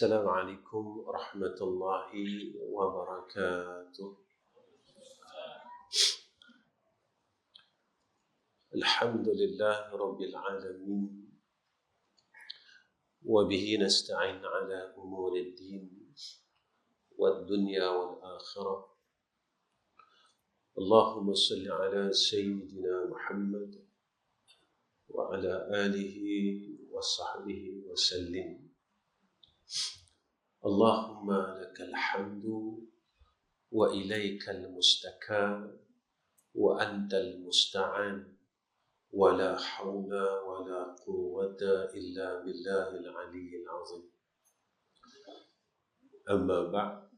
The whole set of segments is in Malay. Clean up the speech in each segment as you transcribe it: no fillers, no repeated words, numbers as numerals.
السلام عليكم ورحمة الله وبركاته. الحمد لله رب العالمين، وبه نستعين على أمور الدين والدنيا والآخرة. اللهم صل على سيدنا محمد وعلى آله وصحبه وسلم. اللهم لك الحمد وإليك المستكان وأنت المستعان ولا حول ولا قوة إلا بالله العلي العظيم. أما بعد،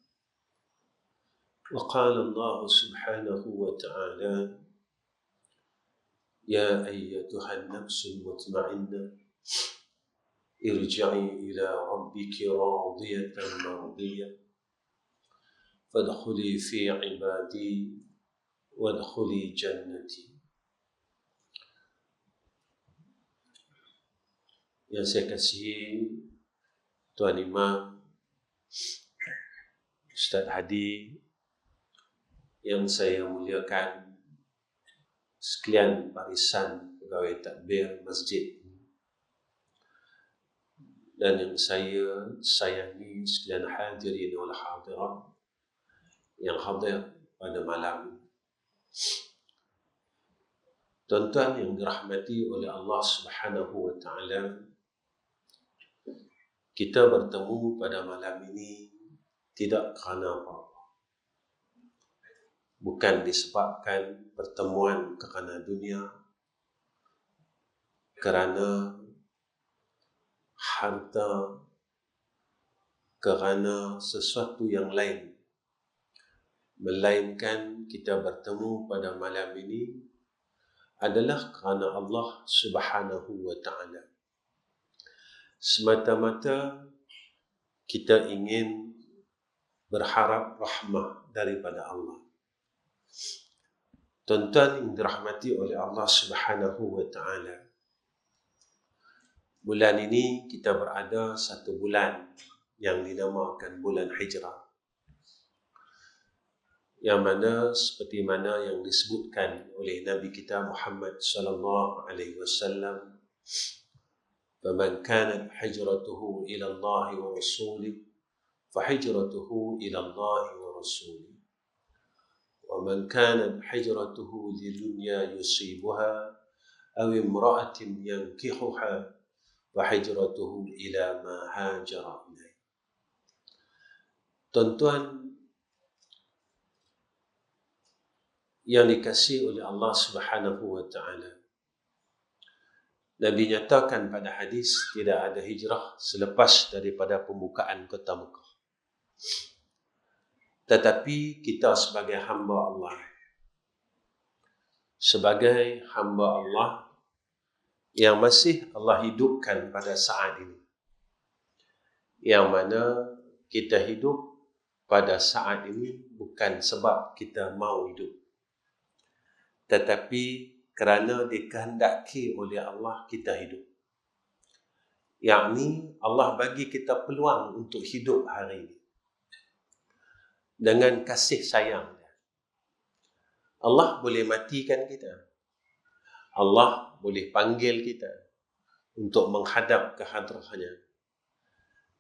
وقال الله سبحانه وتعالى: يا أيتها النفس المطمئنة ارجعي إلى ربك راضية مرضية فادخلي في عبادي وادخلي جنتي. Yang saya kasihi Tuan Imam, Ustaz Hadi, yang saya muliakan sekalian barisan pegawai takbir masjid, dan yang saya sayangi sekalian hadirin wal hadirat yang hadir pada malam ini. Tuan-tuan yang dirahmati oleh Allah Subhanahu wa Ta'ala, kita bertemu pada malam ini tidak kerana apa-apa. Bukan disebabkan pertemuan kerana dunia, kerana harta, kerana sesuatu yang lain. Melainkan kita bertemu pada malam ini adalah kerana Allah Subhanahu wa Ta'ala. Semata-mata kita ingin berharap rahmah daripada Allah. Tuan-tuan yang dirahmati oleh Allah Subhanahu wa Ta'ala, bulan ini kita berada satu bulan yang dinamakan bulan Hijrah, yang mana seperti mana yang disebutkan oleh Nabi kita Muhammad sallallahu alaihi wasallam, فَمَنْ كَانَتْ حِجْرَتُهُ إِلَى اللَّهِ وَرَسُولِهِ فَحِجْرَتُهُ إِلَى اللَّهِ وَرَسُولِهِ وَمَنْ كَانَتْ حِجْرَتُهُ لِدُنْيَا يُصِيبُهَا أَوْ امْرَأَةٍ يَنْكِحُهَا فَحِجْرَتُهُ إِلَى مَا هَاجَرَ إِلَيْهِ. Tuan-tuan yang dikasihi oleh Allah Subhanahu wa Ta'ala, Nabi nyatakan pada hadis tidak ada hijrah selepas daripada pembukaan kota Mekah. Tetapi kita sebagai hamba Allah, yang masih Allah hidupkan pada saat ini, yang mana kita hidup pada saat ini bukan sebab kita mau hidup, tetapi kerana dikehendaki oleh Allah kita hidup. Yakni Allah bagi kita peluang untuk hidup hari ini dengan kasih sayang. Allah boleh matikan kita, Allah boleh panggil kita untuk menghadap ke hadrahnya,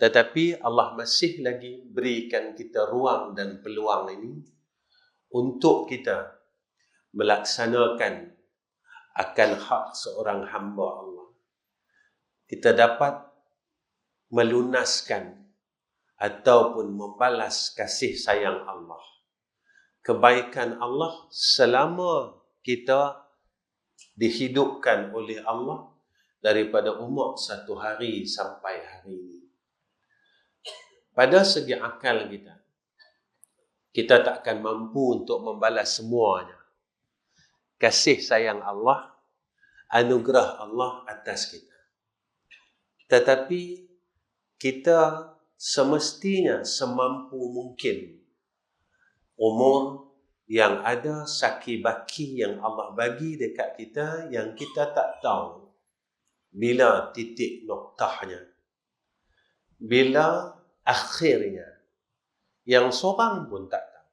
tetapi Allah masih lagi berikan kita ruang dan peluang ini untuk kita melaksanakan akan hak seorang hamba Allah. Kita dapat melunaskan ataupun membalas kasih sayang Allah, kebaikan Allah selama kita dihidupkan oleh Allah daripada umur satu hari sampai hari ini. Pada segi akal kita tak akan mampu untuk membalas semuanya. Kasih sayang Allah, anugerah Allah atas kita. Tetapi kita semestinya semampu mungkin umur yang ada saki-baki yang Allah bagi dekat kita yang kita tak tahu bila titik noktahnya, bila akhirnya yang seorang pun tak tahu.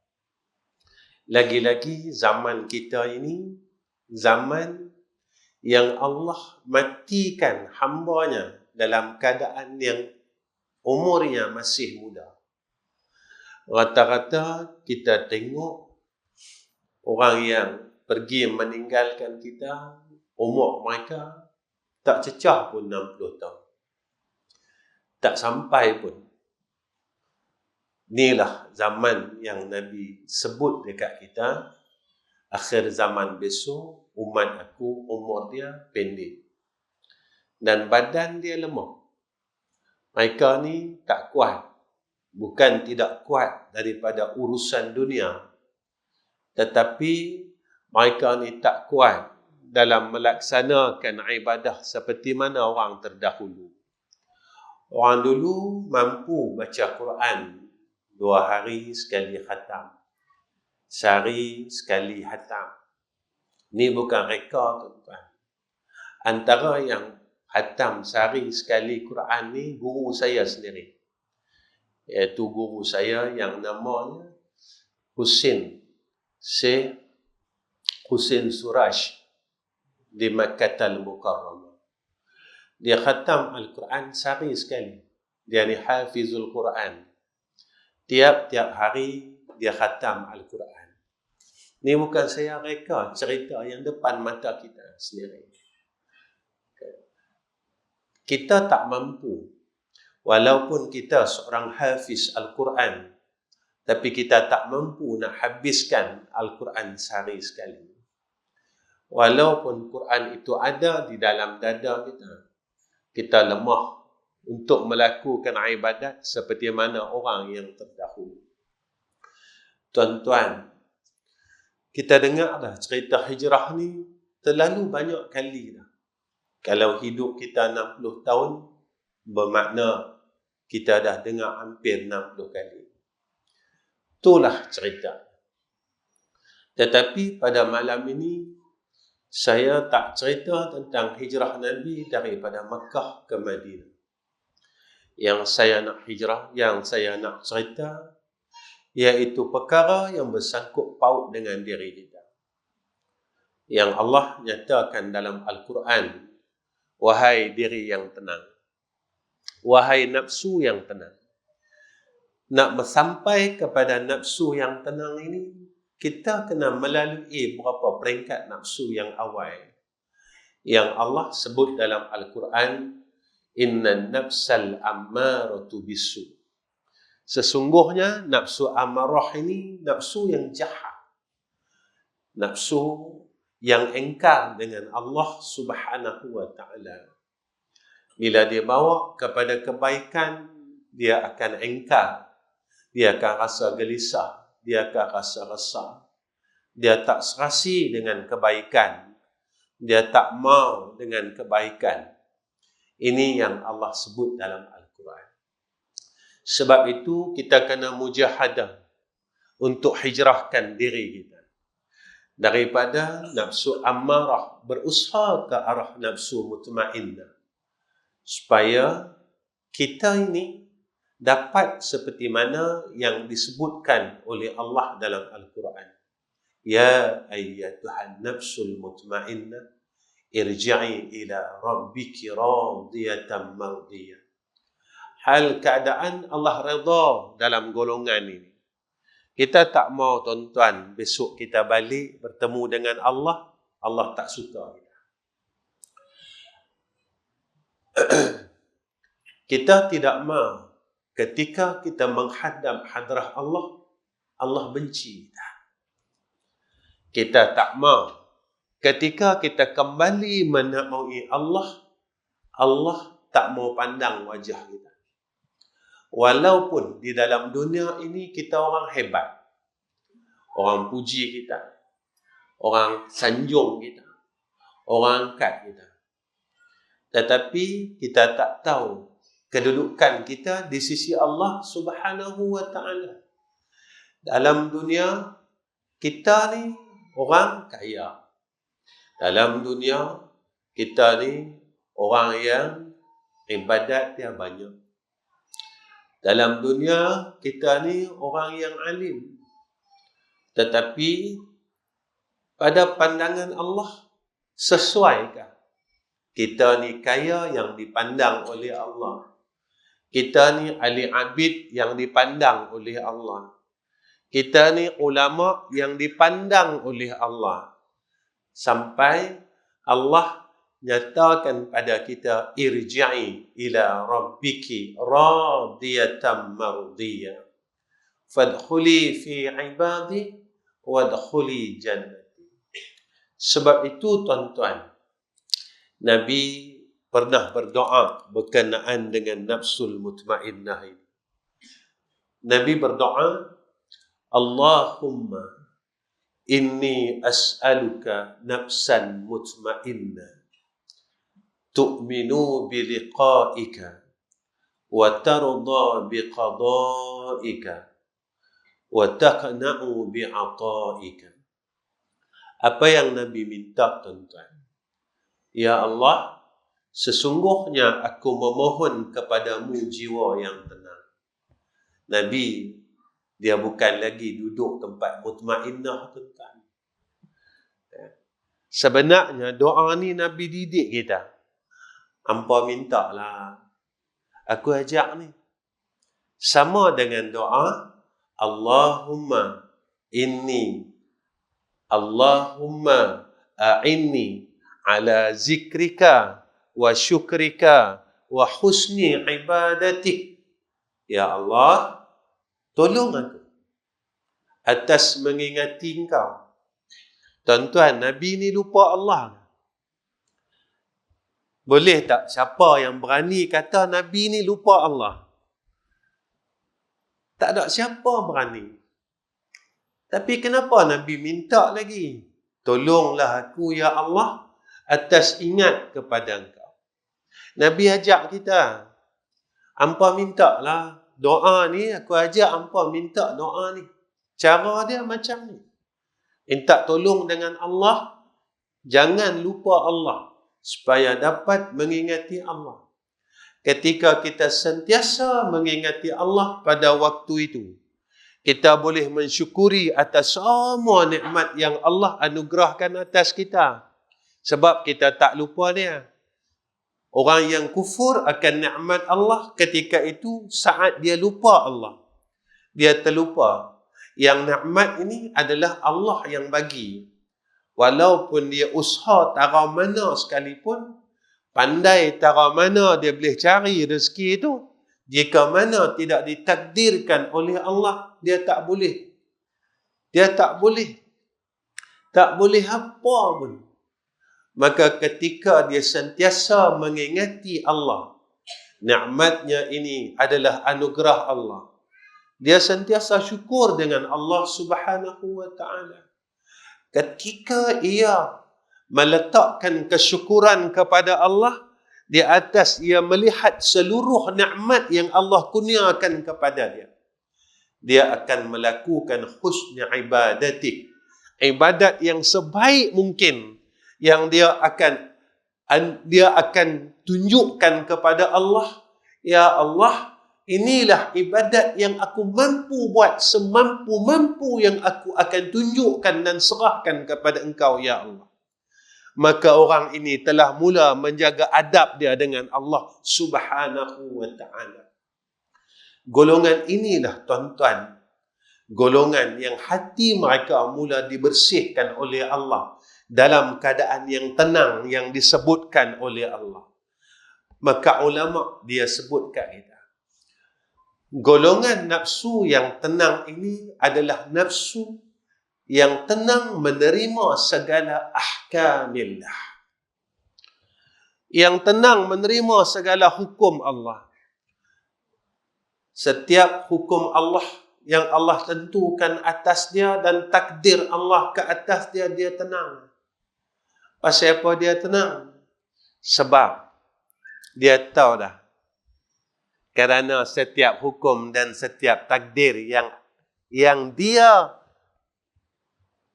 Lagi-lagi zaman kita ini zaman yang Allah matikan hamba-Nya dalam keadaan yang umurnya masih muda. Rata-rata kita tengok orang yang pergi meninggalkan kita, umur mereka tak cecah pun 60 tahun. Tak sampai pun. Inilah zaman yang Nabi sebut dekat kita, akhir zaman besok, umat aku umur dia pendek. Dan badan dia lemah. Mereka ni tak kuat. Bukan tidak kuat daripada urusan dunia. Tetapi mereka ni tak kuat dalam melaksanakan ibadah seperti mana orang terdahulu. Orang dulu mampu baca Quran 2 hari sekali khatam. Sehari sekali khatam. Ni bukan reka, tuan-tuan. Antara yang khatam sehari sekali Quran ni guru saya sendiri. Iaitu guru saya yang namanya Syekh Husin Suraj di Makkah Al-Mukarramah. Dia khatam Al-Quran sehari sekali. Dia ni hafizul Quran. Tiap-tiap hari dia khatam Al-Quran. Ni bukan saya reka, cerita yang depan mata kita sendiri. Kita tak mampu, walaupun kita seorang hafiz Al-Quran, tapi kita tak mampu nak habiskan Al-Quran sehari sekali. Walaupun Quran itu ada di dalam dada kita, kita lemah untuk melakukan ibadat seperti mana orang yang terdahulu. Tuan-tuan, kita dengar dah cerita hijrah ni terlalu banyak kali dah. Kalau hidup kita 60 tahun, bermakna kita dah dengar hampir 60 kali. Itulah cerita. Tetapi pada malam ini, saya tak cerita tentang hijrah Nabi daripada Makkah ke Madinah. Yang saya nak hijrah, yang saya nak cerita, iaitu perkara yang bersangkut paut dengan diri kita. Yang Allah nyatakan dalam Al-Quran, wahai diri yang tenang, wahai nafsu yang tenang. Nak sampai kepada nafsu yang tenang ini, kita kena melalui beberapa peringkat nafsu yang awal. Yang Allah sebut dalam Al-Quran, inna nafsal ammaratu bisu. Sesungguhnya nafsu amarah ini nafsu yang jahat. Nafsu yang engkar dengan Allah Subhanahu wa ta'ala. Bila dia bawa kepada kebaikan, dia akan engkar. Dia akan rasa gelisah. Dia akan rasa resah. Dia tak serasi dengan kebaikan. Dia tak mau dengan kebaikan. Ini yang Allah sebut dalam Al-Quran. Sebab itu kita kena mujahadah untuk hijrahkan diri kita daripada nafsu ammarah, berusaha ke arah nafsu mutmainnah, supaya kita ini dapat seperti mana yang disebutkan oleh Allah dalam Al-Quran. Ya ayyatuhan nafsul mutmainnah, irji'i ila rabbiki radiyatan mardiyah. Hal keadaan Allah redha dalam golongan ini. Kita tak mau, tuan-tuan, besok kita balik bertemu dengan Allah, Allah tak suka kita. Kita tidak mau ketika kita menghadap hadrah Allah, Allah benci kita. Kita tak mau ketika kita kembali menemui Allah, Allah tak mau pandang wajah kita. Walaupun di dalam dunia ini kita orang hebat, orang puji kita, orang sanjung kita, orang angkat kita, tetapi kita tak tahu kedudukan kita di sisi Allah Subhanahu wa ta'ala. Dalam dunia, kita ni orang kaya. Dalam dunia, kita ni orang yang ibadat dia banyak. Dalam dunia, kita ni orang yang alim. Tetapi pada pandangan Allah, sesuaikah? Kita ni kaya yang dipandang oleh Allah. Kita ni ahli abid yang dipandang oleh Allah. Kita ni ulama yang dipandang oleh Allah. Sampai Allah nyatakan pada kita, irji'i ila rabbiki radiyatan mardiyah fadkhuli fi ibadi wadkhuli jannati. Sebab itu tuan-tuan, Nabi pernah berdoa berkenaan dengan nafsul mutmainnah ini. Nabi berdoa, Allahumma inni as'aluka nafsan mutmainnah tu'minu biliqa'ika wa tarda biqada'ika wa taqna'u bi'ata'ika. Apa yang Nabi minta, tuan-tuan? Ya Allah, sesungguhnya aku memohon kepadamu jiwa yang tenang. Nabi, dia bukan lagi duduk tempat mutmainnah, tuan-tuan. Sebenarnya doa ni Nabi didik kita. Hampa minta lah, aku ajak ni. Sama dengan doa, Allahumma a'inni ala zikrika wa syukrika wa husni ibadatik. Ya Allah, tolong aku atas mengingati Engkau. Tuan-tuan, Nabi ni lupa Allah. Boleh tak siapa yang berani kata Nabi ni lupa Allah? Tak ada siapa berani. Tapi kenapa Nabi minta lagi? Tolonglah aku, ya Allah, atas ingat kepada Engkau. Nabi ajak kita, hampa minta lah doa ni, aku ajak hampa minta doa ni. Cara dia macam ni. Minta tolong dengan Allah, jangan lupa Allah, supaya dapat mengingati Allah. Ketika kita sentiasa mengingati Allah pada waktu itu, kita boleh mensyukuri atas semua nikmat yang Allah anugerahkan atas kita. Sebab kita tak lupa dia. Orang yang kufur akan nikmat Allah ketika itu saat dia lupa Allah. Dia terlupa yang nikmat ini adalah Allah yang bagi. Walaupun dia usaha tara mana sekalipun, pandai tara mana dia boleh cari rezeki itu, jika mana tidak ditakdirkan oleh Allah, dia tak boleh. Dia tak boleh. Tak boleh apa pun. Maka ketika dia sentiasa mengingati Allah, nikmatnya ini adalah anugerah Allah, dia sentiasa syukur dengan Allah Subhanahu wa ta'ala. Ketika ia meletakkan kesyukuran kepada Allah, di atas ia melihat seluruh nikmat yang Allah kurniakan kepada dia, dia akan melakukan husni ibadatik, ibadat yang sebaik mungkin, yang dia akan tunjukkan kepada Allah, ya Allah, inilah ibadat yang aku mampu buat, semampu-mampu yang aku akan tunjukkan dan serahkan kepada Engkau, ya Allah. Maka orang ini telah mula menjaga adab dia dengan Allah Subhanahu wa ta'ala. Golongan inilah, tuan-tuan, golongan yang hati mereka mula dibersihkan oleh Allah dalam keadaan yang tenang yang disebutkan oleh Allah. Maka ulama dia sebut kat kita, golongan nafsu yang tenang ini adalah nafsu yang tenang menerima segala ahkamillah, yang tenang menerima segala hukum Allah. Setiap hukum Allah yang Allah tentukan atas dia dan takdir Allah ke atas dia, dia tenang. Pasal apa dia tenang? Sebab dia tahu dah, kerana setiap hukum dan setiap takdir yang dia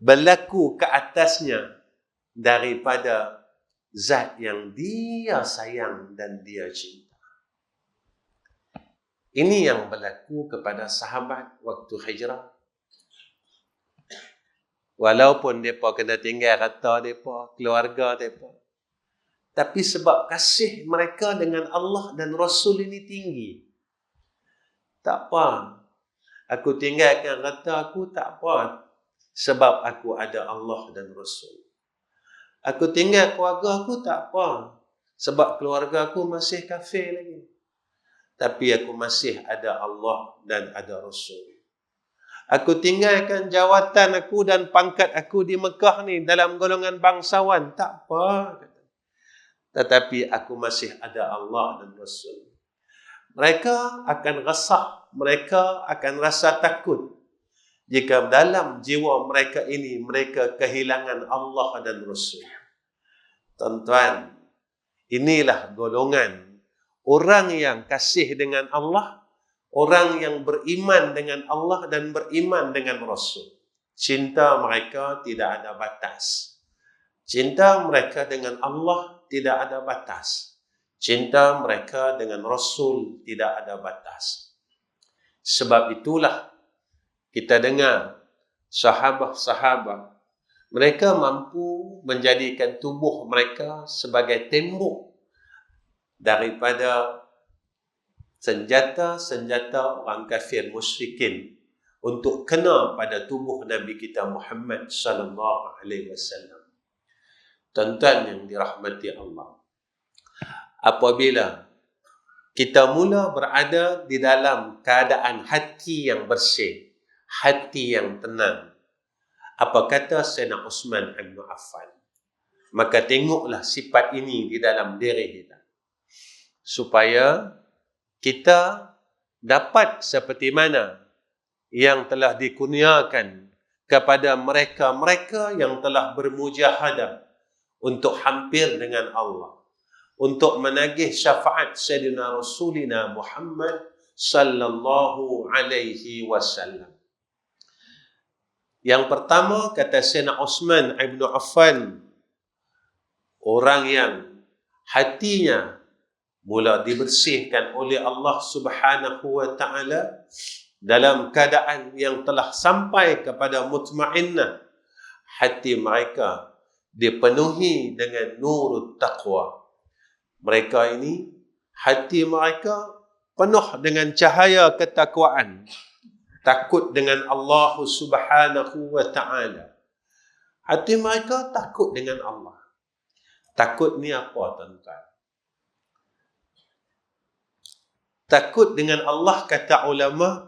berlaku ke atasnya daripada zat yang dia sayang dan dia cinta. Ini yang berlaku kepada sahabat waktu hijrah. Walaupun mereka kena tinggal harta mereka, keluarga mereka, tapi sebab kasih mereka dengan Allah dan Rasul ini tinggi. Tak apa. Aku tinggalkan harta aku, tak apa. Sebab aku ada Allah dan Rasul. Aku tinggal keluarga aku, tak apa. Sebab keluarga aku masih kafir lagi. Tapi aku masih ada Allah dan ada Rasul. Aku tinggalkan jawatan aku dan pangkat aku di Mekah ni dalam golongan bangsawan. Tak apa. Tetapi aku masih ada Allah dan Rasul. Mereka akan resah. Mereka akan rasa takut. Jika dalam jiwa mereka ini, mereka kehilangan Allah dan Rasul. Tuan-tuan, inilah golongan orang yang kasih dengan Allah, orang yang beriman dengan Allah dan beriman dengan Rasul. Cinta mereka tidak ada batas. Cinta mereka dengan Allah tidak ada batas. Cinta mereka dengan Rasul tidak ada batas. Sebab itulah kita dengar sahabat-sahabat, mereka mampu menjadikan tubuh mereka sebagai tembok daripada senjata-senjata orang kafir musyrikin untuk kena pada tubuh Nabi kita Muhammad sallallahu alaihi wasallam. Tuan-tuan yang dirahmati Allah, apabila kita mula berada di dalam keadaan hati yang bersih, hati yang tenang, apa kata Sayyidina Uthman bin Affan? Maka tengoklah sifat ini di dalam diri kita, supaya kita dapat seperti mana yang telah dikurniakan kepada mereka-mereka yang telah bermujahadah untuk hampir dengan Allah, untuk menagih syafaat Sayyidina Rasulina Muhammad sallallahu alaihi wasallam. Yang pertama, kata Sayyidina Uthman bin Affan, orang yang hatinya mula dibersihkan oleh Allah Subhanahu wa taala dalam keadaan yang telah sampai kepada mutmainnah, hati mereka dipenuhi dengan nurut taqwa. Mereka ini, hati mereka penuh dengan cahaya ketakwaan, takut dengan Allah Subhanahu wa taala. Hati mereka takut dengan Allah. Takut ni apa, tuan-tuan? Takut dengan Allah, kata ulama,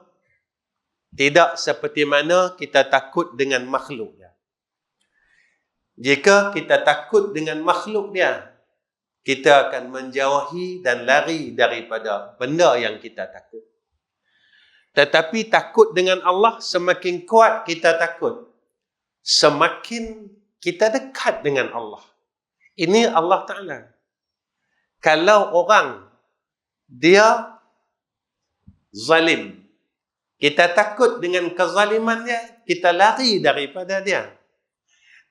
tidak seperti mana kita takut dengan makhluk dia. Jika kita takut dengan makhluk dia, kita akan menjauhi dan lari daripada benda yang kita takut. Tetapi takut dengan Allah, semakin kuat kita takut, semakin kita dekat dengan Allah. Ini Allah Ta'ala. Kalau orang dia zalim, kita takut dengan kezalimannya, kita lari daripada dia.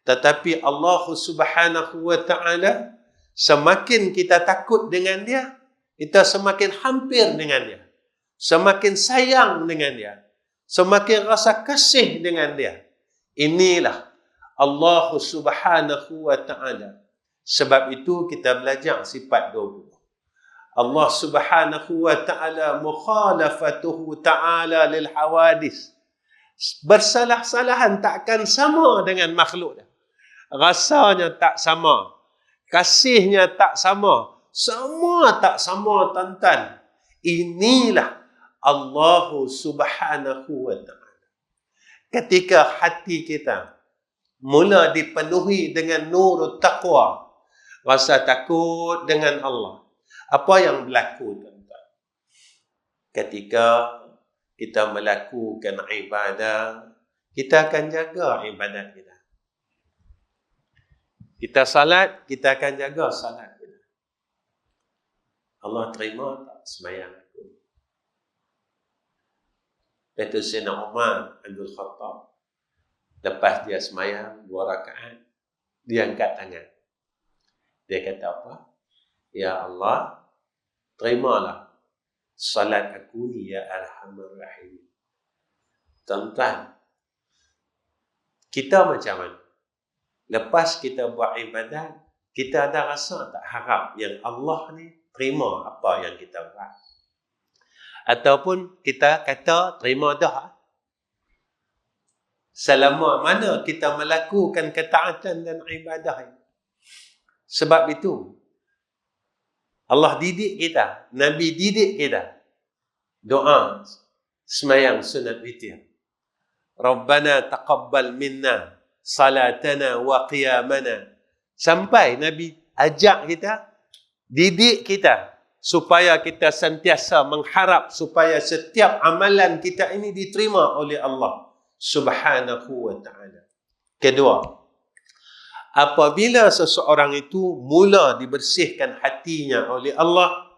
Tetapi Allah Subhanahu wa taala, semakin kita takut dengan dia, kita semakin hampir dengan dia, semakin sayang dengan dia, semakin rasa kasih dengan dia. Inilah Allah Subhanahu wa taala. Sebab itu kita belajar sifat 20. Allah Subhanahu wa taala mukhalafatuhu taala lil hawadis. Bersalah-salahan takkan sama dengan makhluk dia. Rasanya tak sama, kasihnya tak sama, semua tak sama, tuan-tuan. Inilah Allah Subhanahu wa taala. Ketika hati kita mula dipenuhi dengan nur taqwa, rasa takut dengan Allah, apa yang berlaku, tuan-tuan? Ketika kita melakukan ibadah, kita akan jaga ibadat kita. Kita salat, kita akan jaga salat kita. Allah terima tak sembahyang aku? Kata Sayyidina Umar bin Khattab, lepas dia sembahyang 2 rakaat, dia angkat tangan. Dia kata apa? Ya Allah, terimalah salat aku ni ya Arhamar Rahim. Tuan-tuan, kita macam mana? Lepas kita buat ibadat, kita ada rasa tak harap yang Allah ni terima apa yang kita buat? Ataupun kita kata terima dah. Selama mana kita melakukan ketaatan dan ibadah ini. Sebab itu, Allah didik kita, Nabi didik kita. Doa semayang sunat witir. Rabbana taqabbal minna salatana wa qiyamana. Sampai Nabi ajak kita, didik kita, supaya kita sentiasa mengharap supaya setiap amalan kita ini diterima oleh Allah Subhanahu wa ta'ala. Kedua, apabila seseorang itu mula dibersihkan hatinya oleh Allah,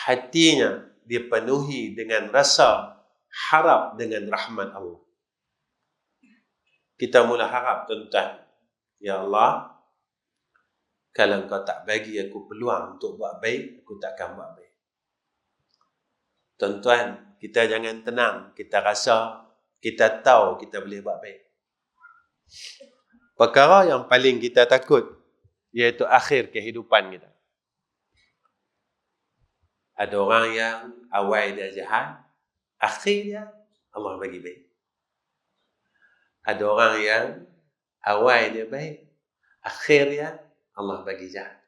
hatinya dipenuhi dengan rasa harap dengan rahmat Allah. Kita mula harap, tuan-tuan, ya Allah, kalau Engkau tak bagi aku peluang untuk buat baik, aku takkan buat baik. Tuan-tuan, kita jangan tenang, kita rasa, kita tahu kita boleh buat baik. Perkara yang paling kita takut, iaitu akhir kehidupan kita. Ada orang yang awal dia jahat, akhirnya Allah bagi baik. Ada orang yang awal dia baik, akhirnya Allah bagi jahat.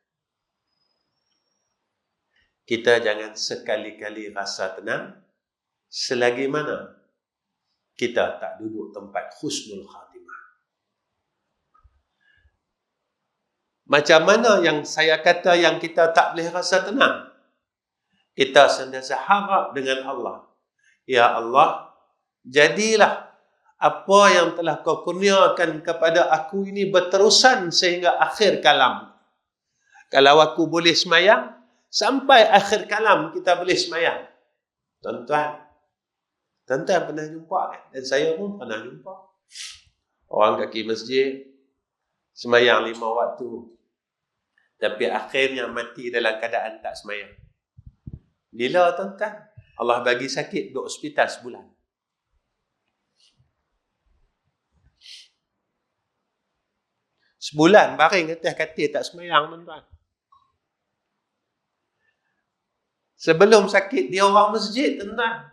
Kita jangan sekali-kali rasa tenang selagi mana kita tak duduk tempat husnul khatimah. Macam mana yang saya kata yang kita tak boleh rasa tenang? Kita sentiasa harap dengan Allah. Ya Allah, jadilah apa yang telah kau kurniakan kepada aku ini berterusan sehingga akhir kalam. Kalau aku boleh semayang, sampai akhir kalam kita boleh semayang. Tuan-tuan pernah jumpa kan? Dan saya pun pernah jumpa. Orang kaki masjid, semayang 5 waktu. Tapi akhirnya mati dalam keadaan tak semayang. Bila tuan-tuan? Allah bagi sakit, duduk hospital sebulan. Sebulan baring atas katil tak semayang, tuan-tuan. Sebelum sakit, dia orang masjid, tuan-tuan.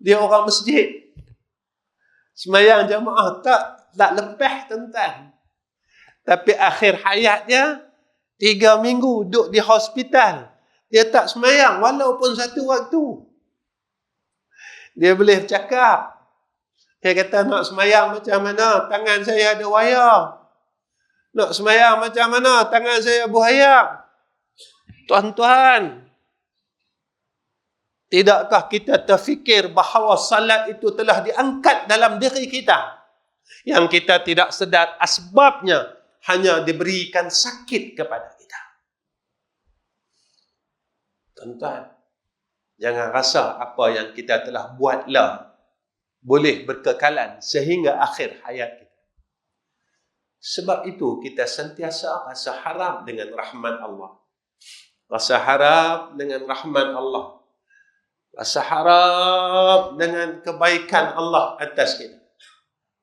Dia orang masjid. Semayang jamaah tak lepas, tuan-tuan. Tapi akhir hayat dia, 3 minggu duduk di hospital. Dia tak semayang walaupun 1 waktu. Dia boleh bercakap. Dia kata, nak semayang macam mana? Tangan saya ada wayar. Nak semayang macam mana? Tangan saya buaya. Tuan-tuan, tidakkah kita terfikir bahawa salat itu telah diangkat dalam diri kita? Yang kita tidak sedar asbabnya hanya diberikan sakit kepada kita. Tuan-tuan, jangan rasa apa yang kita telah buatlah boleh berkekalan sehingga akhir hayat kita. Sebab itu kita sentiasa rasa harap dengan rahmat Allah. Rasa harap dengan rahmat Allah. Rasa harap dengan kebaikan Allah atas kita.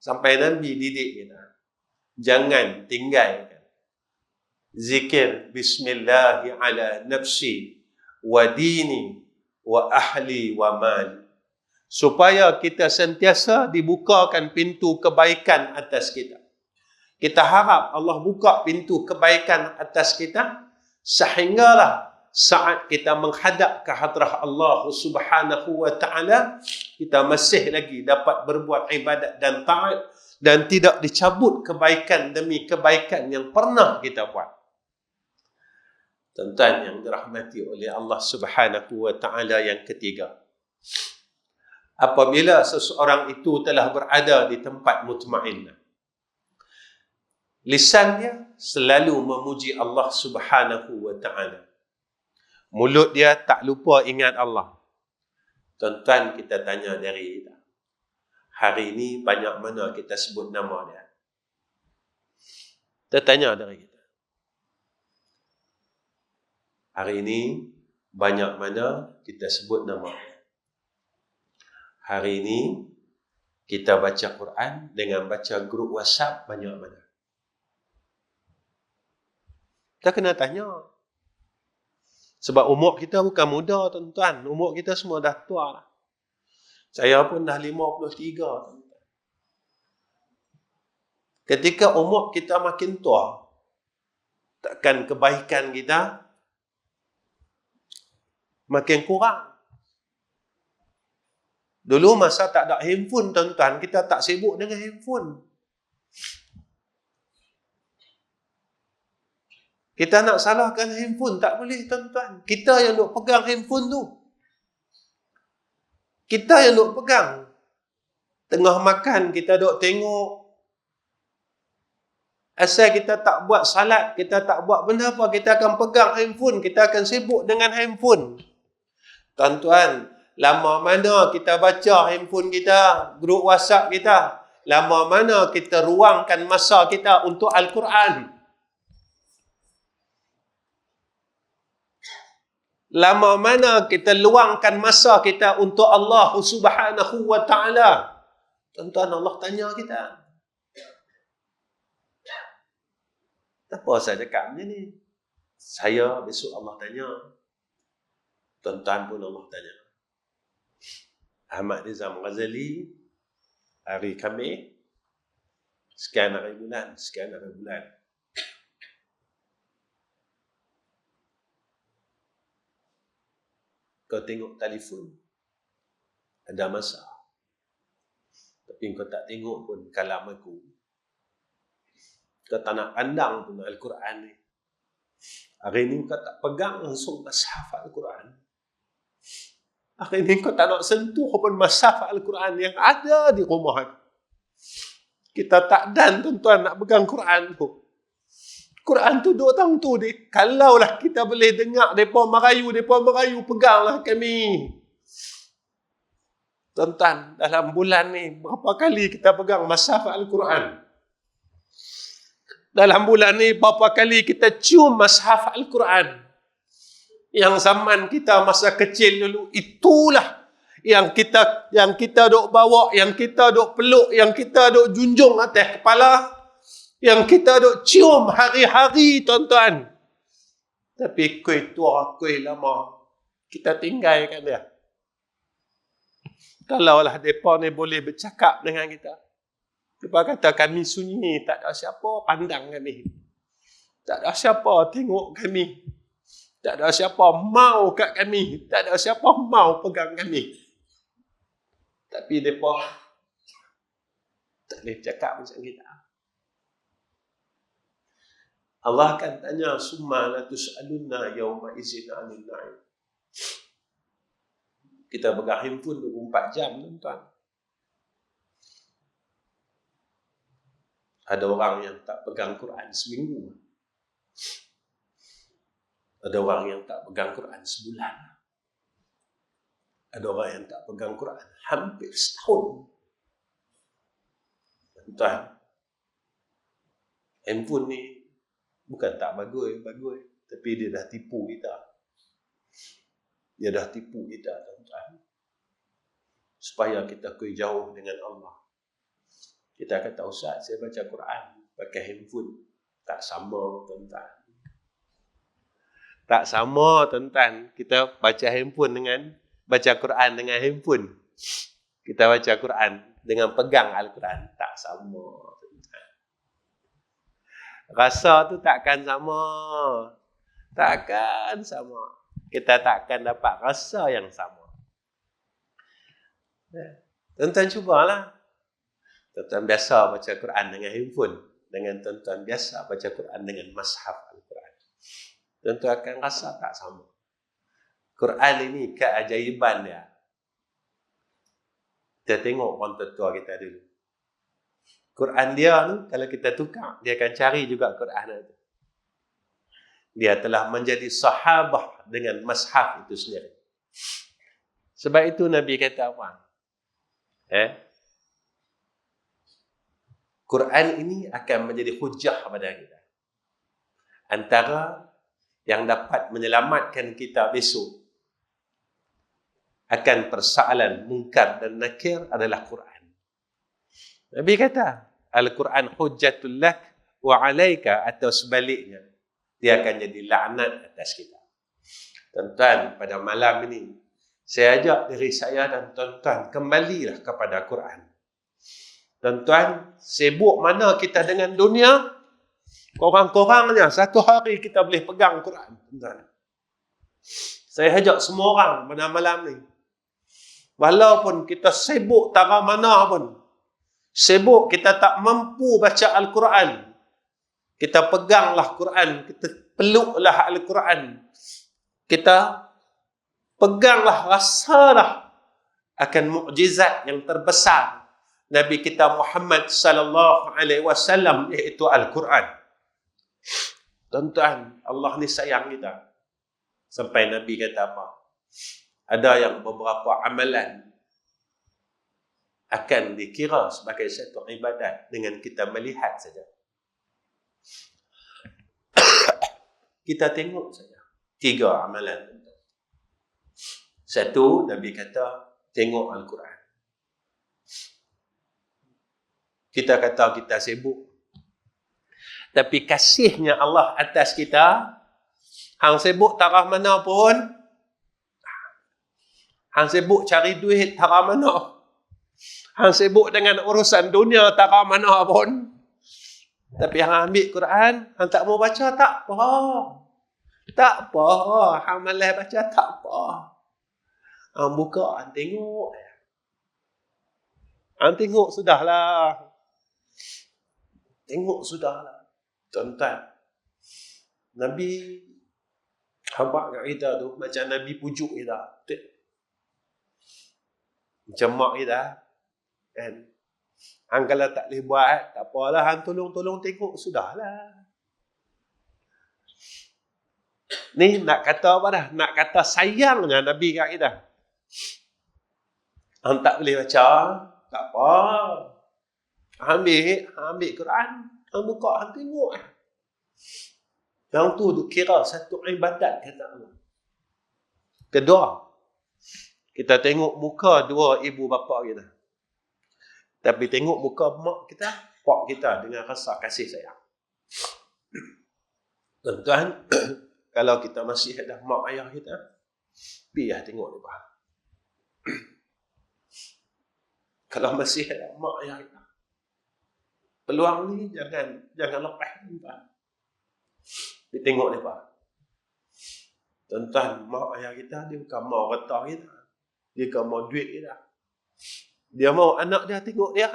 Sampai Nabi didik kita, jangan tinggalkan zikir bismillahi ala nafsi wa dini wa ahli wa mali. Supaya kita sentiasa dibukakan pintu kebaikan atas kita. Kita harap Allah buka pintu kebaikan atas kita sehinggalah saat kita menghadap ke hadrah Allah Subhanahu wa ta'ala, kita masih lagi dapat berbuat ibadat dan taat dan tidak dicabut kebaikan demi kebaikan yang pernah kita buat. Tuan-tuan yang dirahmati oleh Allah Subhanahu wa ta'ala, yang ketiga, apabila seseorang itu telah berada di tempat mutmainnah, lisannya selalu memuji Allah Subhanahu wa ta'ala. Mulut dia tak lupa ingat Allah. Tuan-tuan, kita tanya diri kita, hari ini banyak mana kita sebut nama dia? Kita tanya diri kita, hari ini banyak mana kita sebut nama. Hari ini kita baca Quran dengan baca grup WhatsApp banyak mana. Kita kena tanya. Sebab umur kita bukan muda, tuan-tuan. Umur kita semua dah tua lah. Saya pun dah 53, tuan-tuan. Ketika umur kita makin tua, takkan kebaikan kita makin kurang. Dulu masa tak ada handphone, tuan-tuan, kita tak sibuk dengan handphone. Kita nak salahkan handphone, tak boleh, tuan-tuan. Kita yang duk pegang handphone tu. Kita yang duk pegang. Tengah makan, kita duk tengok. Asal kita tak buat salat, kita tak buat benda apa, kita akan pegang handphone, kita akan sibuk dengan handphone. Tuan-tuan, lama mana kita baca handphone kita, grup WhatsApp kita, lama mana kita ruangkan masa kita untuk Al-Quran. Lama mana kita luangkan masa kita untuk Allah Subhanahu wa ta'ala. Tuan-tuan, Allah tanya kita. Apa saya cakap macam ni? Saya besok Allah tanya. Tuan-tuan pun Allah tanya. Ahmad Nizam Ghazali, hari Khamis, sekian hari bulan. Kau tengok telefon, ada masa. Tapi kau tak tengok pun kalam aku. Kau tak nak pandang pun Al-Quran ni. Hari ni kau tak pegang langsung mushaf Al-Quran. Hari ni kau tak nak sentuh pun mushaf Al-Quran yang ada di rumah. Kita tak dan, tuan-tuan, nak pegang Quran tu. Quran tu duk tang tu dia. Kalaulah kita boleh dengar depa merayu, peganglah kami. Tuan-tuan, dalam bulan ni berapa kali kita pegang mushaf Al-Quran? Dalam bulan ni berapa kali kita cium mushaf Al-Quran? Yang zaman kita masa kecil dulu, itulah yang kita duk bawa, yang kita duk peluk, yang kita duk junjung atas kepala, yang kita duk cium hari-hari, tuan-tuan. Tapi kuih tua, kuih lama, kita tinggalkan dia. Kalaulah mereka ni boleh bercakap dengan kita. Mereka kata kami sunyi, tak ada siapa pandang kami. Tak ada siapa tengok kami. Tak ada siapa mau kat kami. Tak ada siapa mau pegang kami. Tapi mereka tak boleh cakap macam kita. Allah akan tanya, summa la tus'alunna yawma idzin 'anil na'im. Kita pegang handphone 24 jam, tuan-tuan. Ada orang yang tak pegang Quran seminggu. Ada orang yang tak pegang Quran sebulan. Ada orang yang tak pegang Quran hampir setahun. Tuan-tuan, handphone ni bukan tak bagus, tapi dia dah tipu kita. Dia dah tipu kita, tuan-tuan. Supaya kita jauh dengan Allah. Kita kata, Ustaz, saya baca Quran pakai handphone. Tak sama, tuan-tuan. Tak sama, tuan-tuan. Kita baca handphone dengan baca Quran dengan handphone. Kita baca Quran dengan pegang Al-Quran. Tak sama, tuan-tuan. Rasa tu takkan sama. Takkan sama. Kita takkan dapat rasa yang sama. Tuan-tuan cubalah. Tuan-tuan biasa baca Quran dengan handphone. Dengan tuan-tuan biasa baca Quran dengan mushaf Al-Quran. Tuan-tuan akan rasa tak sama. Quran ini keajaiban dia. Kita tengok orang tua kita dulu. Quran dia tu, kalau kita tukar, dia akan cari juga Quran itu. Dia telah menjadi sahabah dengan mushaf itu sendiri. Sebab itu Nabi kata apa? Quran ini akan menjadi hujah pada kita. Antara yang dapat menyelamatkan kita besok akan persoalan munkar dan nakir adalah Quran. Nabi kata, Al-Quran hujjatul lak wa alaika, atau sebaliknya, dia akan jadi laknat atas kita. Tuan-tuan, pada malam ini, saya ajak diri saya dan tuan-tuan kembalilah kepada Quran. Tuan-tuan, sibuk mana kita dengan dunia, korang-korangnya satu hari kita boleh pegang Quran. Tuan-tuan, saya ajak semua orang pada malam ni, walaupun kita sibuk tara mana pun, sibuk kita tak mampu baca Al-Quran, kita peganglah Quran, kita peluklah Al-Quran, kita peganglah, rasalah akan mukjizat yang terbesar Nabi kita Muhammad sallallahu alaihi wasallam, iaitu Al-Quran. Tuan-tuan, Allah ni sayang kita. Sampai Nabi kata apa? Ada yang beberapa amalan akan dikira sebagai satu ibadat dengan kita melihat saja. Kita tengok saja. 3 amalan. Satu, Nabi kata, tengok Al-Quran. Kita kata kita sibuk, tapi kasihnya Allah atas kita, hang sibuk tarah mana pun, hang sibuk cari duit tarah mana, hang sibuk dengan urusan dunia tarah mana pun, tapi hang ambil Quran, hang tak mau baca, tak apa. Tak apa, hang malas baca, tak apa. Hang buka, hang tengok. Hang tengok sudahlah. Tengok sudahlah. Tuan-tuan, Nabi habaq kat kita tu macam Nabi pujuk kita. Macam mak kita kan. Hang kalau tak boleh buat, tak apalah, hang tolong-tolong tengok sudahlah. Ni nak kata apa dah? Nak kata sayangnya Nabi kat kita. Hang tak boleh baca, tak apa. Ambil Quran, hang buka, hang tengok. Yang tu kira satu ibadat, kata Allah. Kedua, kita tengok muka dua ibu bapa kita. Tapi tengok muka mak kita, pak kita dengan rasa kasih sayang. Tuan-tuan, kalau kita masih ada mak ayah kita, biar tengok mereka. Kalau masih ada mak ayah kita, peluang ni jangan lepas, tuan-tuan. Dia tengok mereka. Tuan-tuan, mak ayah kita, dia bukan mau harta kita, dia bukan mau duit kita. Dia mau anak dia tengok dia.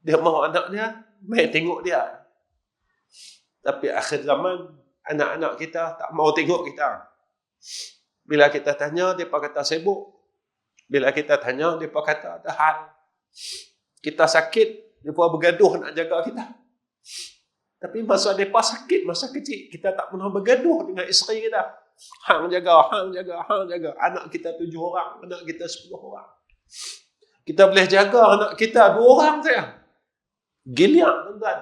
Dia mau anak dia main tengok dia. Tapi akhir zaman, anak-anak kita tak mau tengok kita. Bila kita tanya, mereka kata sibuk. Bila kita tanya, mereka kata ada hal. Kita sakit, mereka bergaduh nak jaga kita. Tapi masa mereka sakit, masa kecil, kita tak pernah bergaduh dengan isteri kita. Hang jaga. Anak kita 7 orang, anak kita 10 orang. Kita boleh jaga anak kita 2 orang saja. Giliak, tuan-tuan.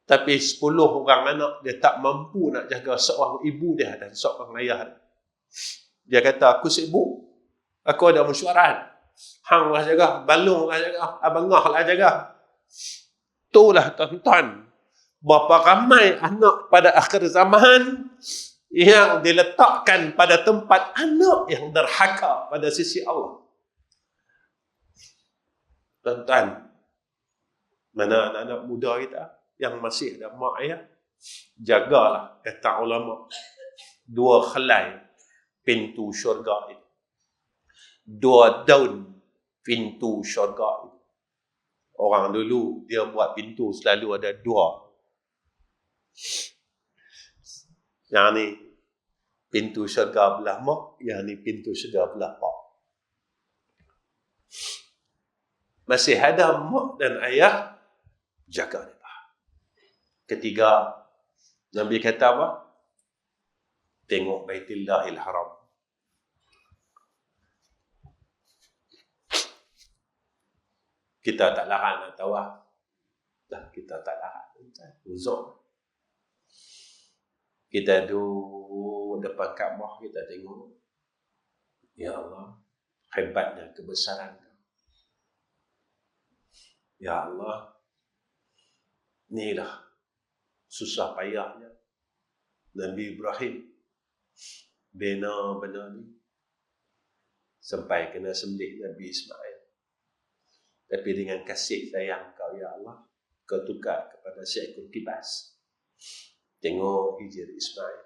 Tapi 10 orang anak, dia tak mampu nak jaga seorang ibu dia dan seorang ayah dia. Dia kata, aku sibuk. Aku ada mesyuarat. Hang lah jaga, balung lah jaga, abangah lah jaga. Itulah, tuan-tuan, berapa ramai anak pada akhir zaman yang diletakkan pada tempat anak yang derhaka pada sisi Allah. Tuan-tuan, mana anak-anak muda kita yang masih ada mak ayah, jagalah, kata ulama, 2 helai pintu syurga itu. 2 daun pintu syurga itu. Orang dulu dia buat pintu selalu ada 2. Yang ni pintu syurga belah mak, yang ni pintu syurga belah pak. Masih ada mak dan ayah, jaga dia. Ketiga, Nabi kata apa? Tengok Baitullahil Haram. Kita tak larang nak tawaf. Dah, kita tak larang. Uzur. Kita duduk depan Kaabah, kita tengok, ya Allah, hebatnya kebesaran Kau. Ya Allah, inilah susah payahnya Nabi Ibrahim bina benda ni sampai kena sembelih Nabi Ismail. Tapi dengan kasih sayang Kau, ya Allah, Kau tukar kepada seekor kibas. Tengok Hijr Ismail,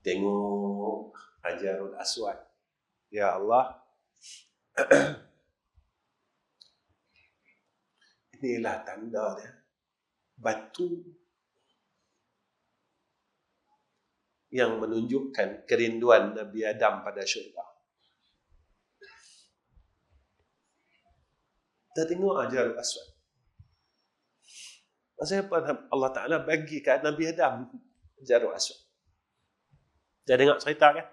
tengok Hajarul Aswad. Ya Allah, inilah tanda dia, batu yang menunjukkan kerinduan Nabi Adam pada syurga. Kita tengok Hajarul Aswad. Pasal apa Allah Ta'ala bagi kat Nabi Adam Hajarul Aswad? Dia dengar cerita kan?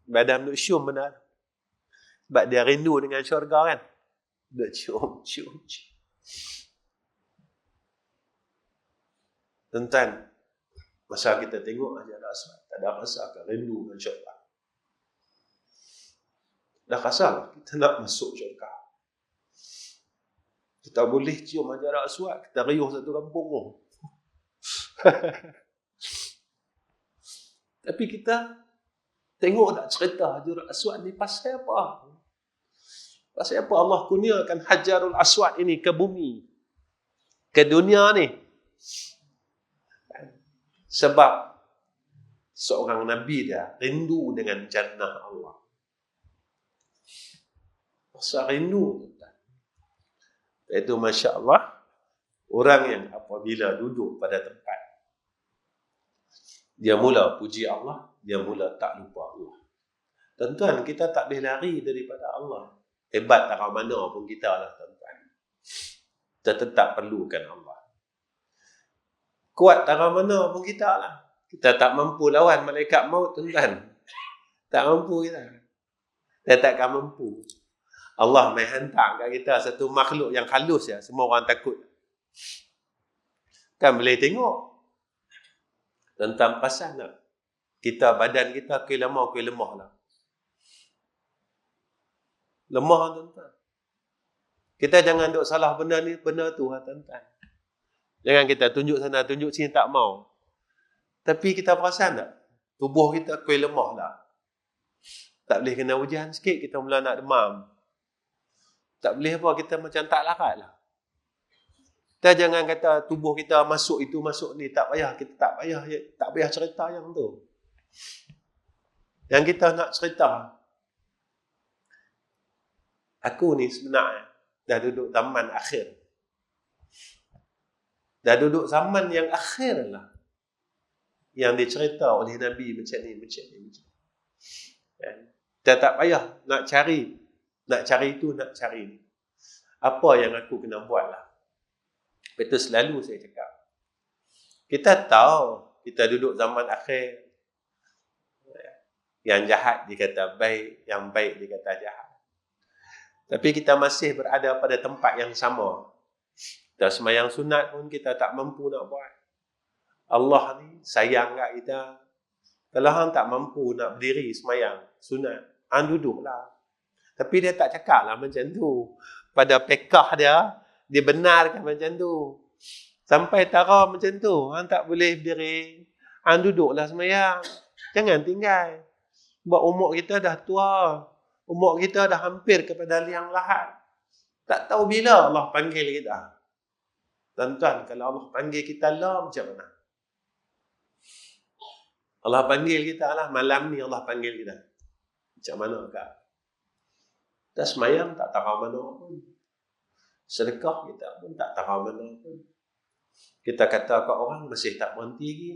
Nabi Adam duk cium benda. Sebab dia rindu dengan syurga kan? Duk cium. Tuan-tuan, masa kita tengok Hajarul Aswad, tak ada rasa akan rindu dengan syurga. Dah rasa kita nak masuk syurga. Kita boleh cium Hajarul Aswad, kita riuh satu kampung. Tapi kita tengok tak cerita Hajarul Aswad ni pasal apa? Pasal apa Allah kurniakan Hajarul Aswad ini ke bumi, ke dunia ni? Sebab seorang Nabi dia rindu dengan jannah Allah. Masa rindu, itu Masya Allah, orang yang apabila duduk pada tempat, dia mula puji Allah, dia mula tak lupa Allah. Tuan-tuan, kita tak boleh lari daripada Allah. Hebat tak mana pun kita lah tuan-tuan. Kita tetap perlukan Allah. Kuat tak mana pun kita lah. Kita tak mampu lawan malaikat maut tuan-tuan. Tak mampu kita. Kita takkan mampu. Allah mai hantar kat kita satu makhluk yang halus ya, semua orang takut. Kan boleh tengok. Tentang pasal nak. Kita badan kita kuih lemah lah. Lemah tuan-tuan. Kita jangan duk salah benda ni, benda tu lah tuan-tuan. Jangan kita tunjuk sana, tunjuk sini, tak mau. Tapi kita perasan tak? Tubuh kita kuih lemah lah. Tak boleh kena hujan sikit, kita mula nak demam. Tak boleh apa, kita macam tak larat lah. Kita jangan kata tubuh kita masuk itu, masuk ni. Tak payah, kita tak payah cerita yang tu. Yang kita nak cerita, aku ni sebenarnya dah duduk zaman akhir. Dah duduk zaman yang akhir lah. Yang dicerita oleh Nabi macam ni. Kita tak payah nak cari itu, nak cari ni. Apa yang aku kena buat lah. Itu selalu saya cakap. Kita tahu kita duduk zaman akhir. Yang jahat dikata baik, yang baik dikata jahat. Tapi kita masih berada pada tempat yang sama. Kita semayang sunat pun kita tak mampu nak buat. Allah ni sayang kat kita. Kalau hang tak mampu nak berdiri semayang sunat, hang duduklah. Tapi dia tak cakap lah macam tu. Pada pekah dia benarkan macam tu. Sampai tara macam tu, hang tak boleh berdiri, hang duduklah semayang. Jangan tinggal. Sebab umur kita dah tua. Umur kita dah hampir kepada liang lahat. Tak tahu bila Allah panggil kita. Tuan-tuan, kalau Allah panggil kita lah, macam mana? Allah panggil kita lah, malam ni Allah panggil kita. Macam mana kak? Kita semayang tak tahu mana pun. Sedekah kita pun tak tahu mana pun. Kita kata kat orang masih tak berhenti lagi.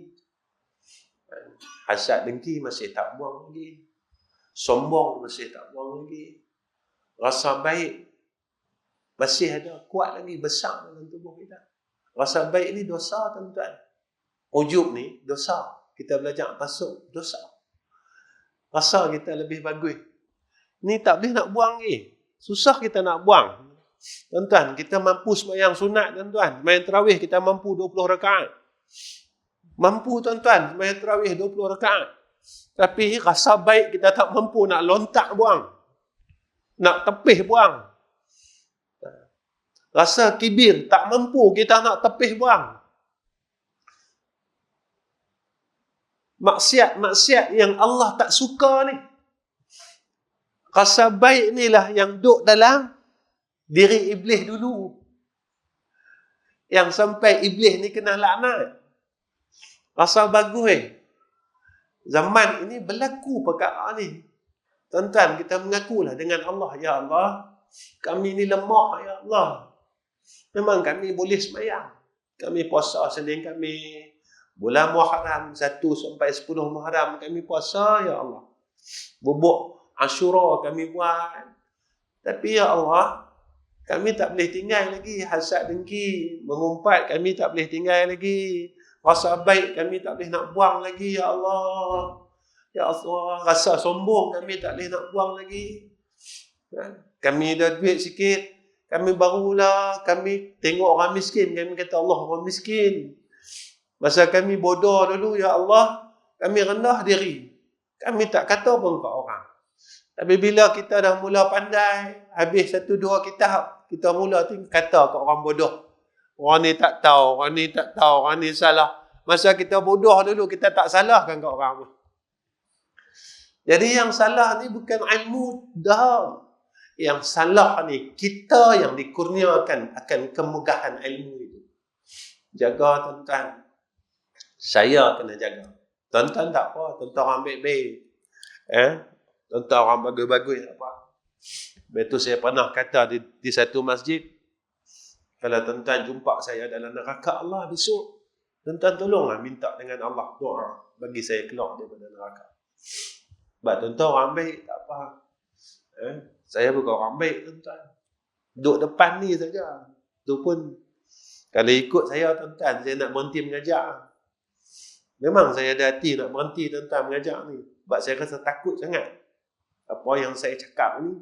Hasad dengki masih tak buang lagi. Sombong masih tak buang lagi. Rasa baik masih ada kuat lagi, besar dalam tubuh kita. Rasa baik ni dosa tuan-tuan. Ujub ni dosa. Kita belajar tasuk, dosa. Rasa kita lebih bagus. Ni tak boleh nak buang lagi. Susah kita nak buang. Tuan-tuan, kita mampu sembahyang sunat tuan-tuan. Sembahyang tarawih kita mampu 20 rakaat. Mampu tuan-tuan sembahyang tarawih 20 rakaat. Tapi rasa baik kita tak mampu nak lontak buang. Nak tepih buang. Rasa kibir tak mampu kita nak tepih buang. Maksiat-maksiat yang Allah tak suka ni. Rasa baik inilah yang duduk dalam diri iblis dulu. Yang sampai iblis ni kena laknat. Rasa bagus. Zaman ini berlaku perkara ni. Tuan-tuan, kita mengakulah dengan Allah. Ya Allah, kami ni lemah, ya Allah. Memang kami boleh sembahyang. Kami puasa Senin kami. Bulan Muharram 1 sampai 10 Muharram kami puasa, ya Allah. Bubuk Ashura kami buat. Tapi ya Allah, kami tak boleh tinggal lagi. Hasad dengki, mengumpat kami tak boleh tinggal lagi. Rasa baik kami tak boleh nak buang lagi, ya Allah. Ya Allah, rasa sombong kami tak boleh nak buang lagi. Kami dah duit sikit, kami barulah, kami tengok orang miskin, kami kata Allah orang miskin. Masa kami bodoh dulu, ya Allah, kami rendah diri. Kami tak kata pun ke orang. Tapi bila kita dah mula pandai, habis 1-2 kitab, kita mula kata ke orang bodoh. Orang ni tak tahu, orang ni tak tahu, orang ni salah. Masa kita bodoh dulu, kita tak salahkan ke orang pun. Jadi yang salah ni bukan ilmu dah. Yang salah ni kita yang dikurniakan akan kemegahan ilmu itu. Jaga tuan-tuan. Saya kena jaga. Tuan-tuan tak apa, tuan-tuan orang baik-baik. Tuan-tuan orang bagus-bagus tak apa. Betul saya pernah kata di satu masjid, kalau tuan-tuan jumpa saya dalam neraka Allah besok, tuan-tuan tolonglah minta dengan Allah doa bagi saya keluar daripada neraka. Sebab tuan-tuan orang baik tak apa. Saya bukan orang baik tuan-tuan. Duduk depan ni saja. Itu pun kalau ikut saya tuan-tuan, saya nak berhenti mengajar. Memang saya ada hati nak berhenti tuan-tuan mengajar ni. Sebab saya rasa takut sangat. Apa yang saya cakap ni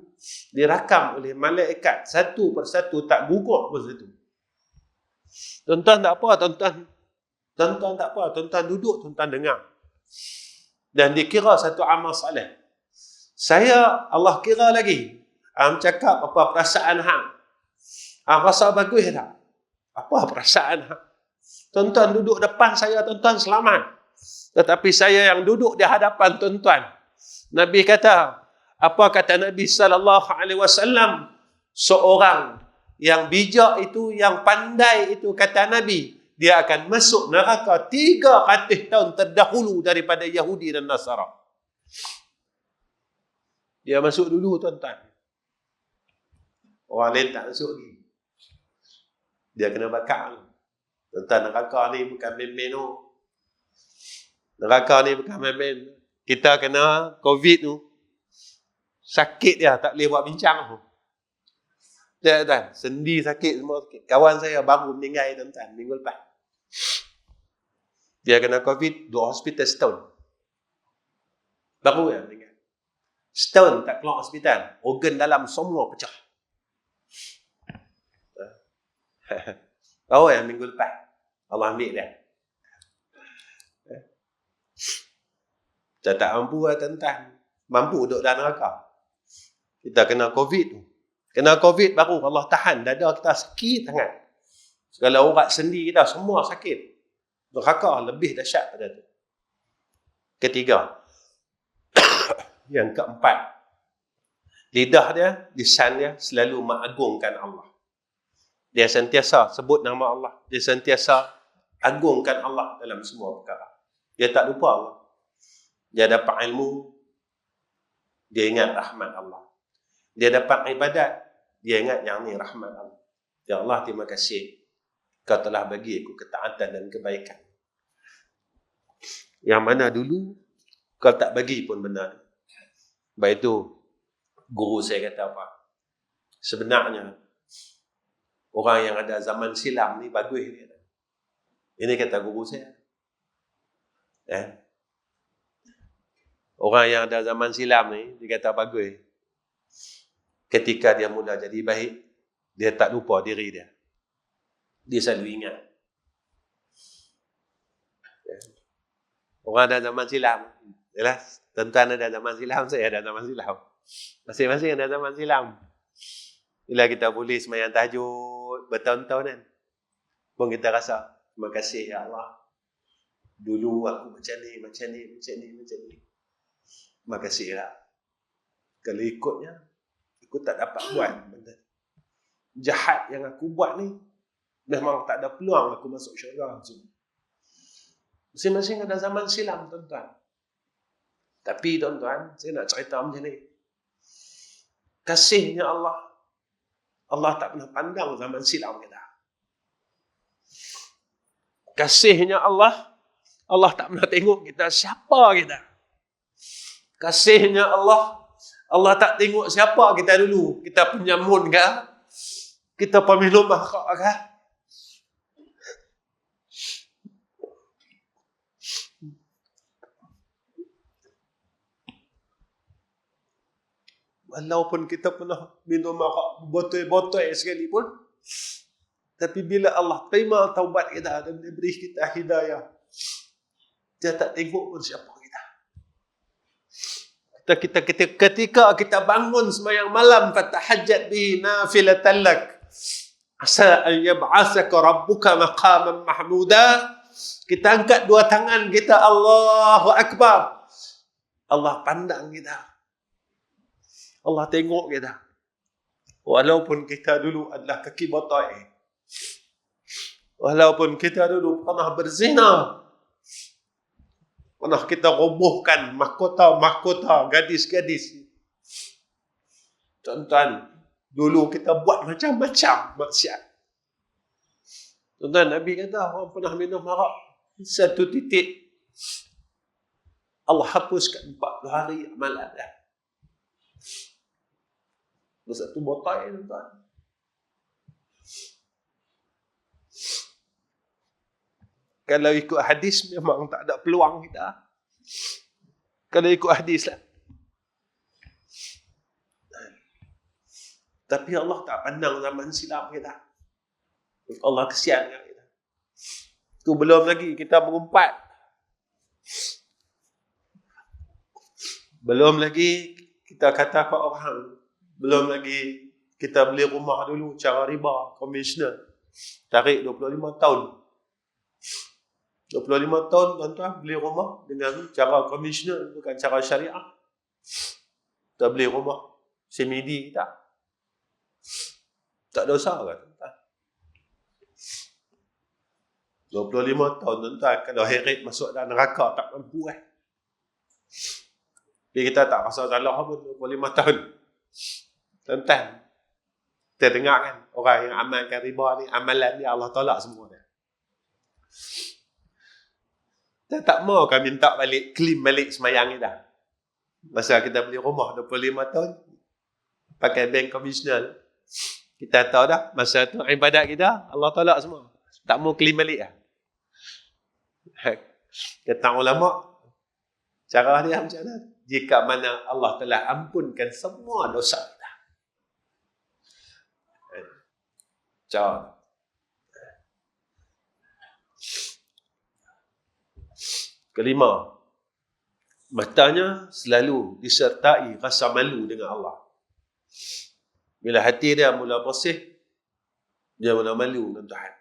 dirakam oleh malaikat satu persatu, tak gugur pun satu. Tuan-tuan tak apa, tuan-tuan tak apa, tuan-tuan duduk, tuan-tuan dengar. Dan dikira satu amal soleh. Saya Allah kira lagi. Cakap apa perasaan hang. Rasa bagus tak? Apa perasaan hang? Tuan-tuan duduk depan saya, tuan-tuan selamat. Tetapi saya yang duduk di hadapan tuan-tuan. Nabi kata, apa kata Nabi SAW? Seorang yang bijak itu, yang pandai itu, kata Nabi, dia akan masuk neraka 300 tahun terdahulu daripada Yahudi dan Nasara. Dia masuk dulu tuan-tuan. Orang lain tak masuk lagi. Dia kena bakar. Tuan-tuan, neraka ni bukan main-main. Neraka ni bukan main-main. Kita kena COVID tu. Sakit dia, tak boleh buat bincang. Tuan-tuan, sendi sakit semua sakit. Kawan saya baru meninggal tuan-tuan, minggu lepas. Dia kena COVID, 2 hospital setahun. Baru ya meninggal. Setahun tak keluar hospital. Organ dalam semua pecah. Baru ya minggu lepas. Allah ambil dia. Kita tak mampu lah tuan-tuan. Mampu duduk dalam neraka. Kita kena COVID tu. Kena COVID baru Allah tahan. Dada kita sakit sangat. Segala urat sendi kita semua sakit. Neraka lebih dahsyat pada tu. Ketiga. Yang keempat. Lidah dia, lisan dia selalu mengagungkan Allah. Dia sentiasa sebut nama Allah. Dia sentiasa agungkan Allah dalam semua perkara. Dia tak lupa Allah. Dia dapat ilmu. Dia ingat rahmat Allah. Dia dapat ibadat. Dia ingat yang ni rahmat Allah. Ya Allah, terima kasih. Kau telah bagi aku ketaatan dan kebaikan. Yang mana dulu kau tak bagi pun benar. Sebab itu guru saya kata apa? Sebenarnya orang yang ada zaman silam ni bagus dia. Ini kata guru saya. Orang yang ada zaman silam ni dia kata bagus. Ketika dia mula jadi baik, dia tak lupa diri dia. Dia selalu ingat. Orang ada zaman silam. Yalah, tuan-tuan ada zaman silam, saya ada zaman silam. Masing-masing ada zaman silam. Bila kita boleh sembahyang tahajud bertahun-tahun kan, pun kita rasa, terima kasih ya Allah. Dulu aku macam ni. Terima kasih lah. Kalau ikutnya, aku tak dapat buat benda jahat yang aku buat ni. Memang tak ada peluang aku masuk syurga. Masing-masing ada zaman silam, tuan-tuan. Tapi tuan-tuan, saya nak cerita macam ni. Kasihnya Allah, Allah tak pernah pandang zaman silam kita. Kasihnya Allah, Allah tak pernah tengok kita siapa kita. Kasihnya Allah, Allah tak tengok siapa kita dulu. Kita penyamun ke? Kita peminum makhluk ke? Walaupun kita pernah minum arak botol-botol sekalipun, tapi bila Allah terima taubat kita dan dia beri kita hidayah, dia tak tengok pun siapa kita. Ketika kita bangun sembahyang malam, fatahajjat bihi nafilatan lak, asa an yab'atsaka rabbuka maqaman mahmuda, kita angkat dua tangan kita, Allahu Akbar. Allah pandang kita. Allah tengok kita. Walaupun kita dulu adalah kaki botol. Walaupun kita dulu pernah berzina. Pernah kita robohkan mahkota gadis-gadis. Tuan-tuan, dulu kita buat macam-macam maksiat. Tuan-tuan, Nabi kata orang pernah minum arak, satu titik Allah hapuskan 40 hari amalan dah. Satu botol, tuan. Kalau ikut hadis memang tak ada peluang kita. Kalau ikut hadis lah. Tapi Allah tak pandang zaman silam kita. Allah kesian dengan kita. Itu belum lagi kita mengumpat. Belum lagi kita kata ke orang. Belum lagi kita beli rumah dulu cara riba, konvensional. Tarik 25 tahun. 25 tahun tuan-tuan beli rumah dengan cara konvensional, bukan cara syariah. Kita beli rumah semedi kita. Tak dosa kan tuan-tuan? 25 tahun tuan-tuan, kalau heret masuk dalam neraka tak mampu kan? Jadi kita tak rasa salah pun 25 tahun. Tuan-tuan, kita dengar kan, orang yang amalkan riba ni, amalan dia Allah tolak semua dia. Kita tak mau kan minta balik, claim balik semayang ni dah. Masa kita beli rumah 25 tahun, pakai bank konvensional, kita tahu dah, masa tu ibadat kita, Allah tolak semua. Tak mau claim balik dah. Kata ulama, cara dia macam mana? Jika mana Allah telah ampunkan semua dosa kita. Cara. Kelima, matanya selalu disertai rasa malu dengan Allah. Bila hati dia mula bersih, dia mula malu dengan Tuhan.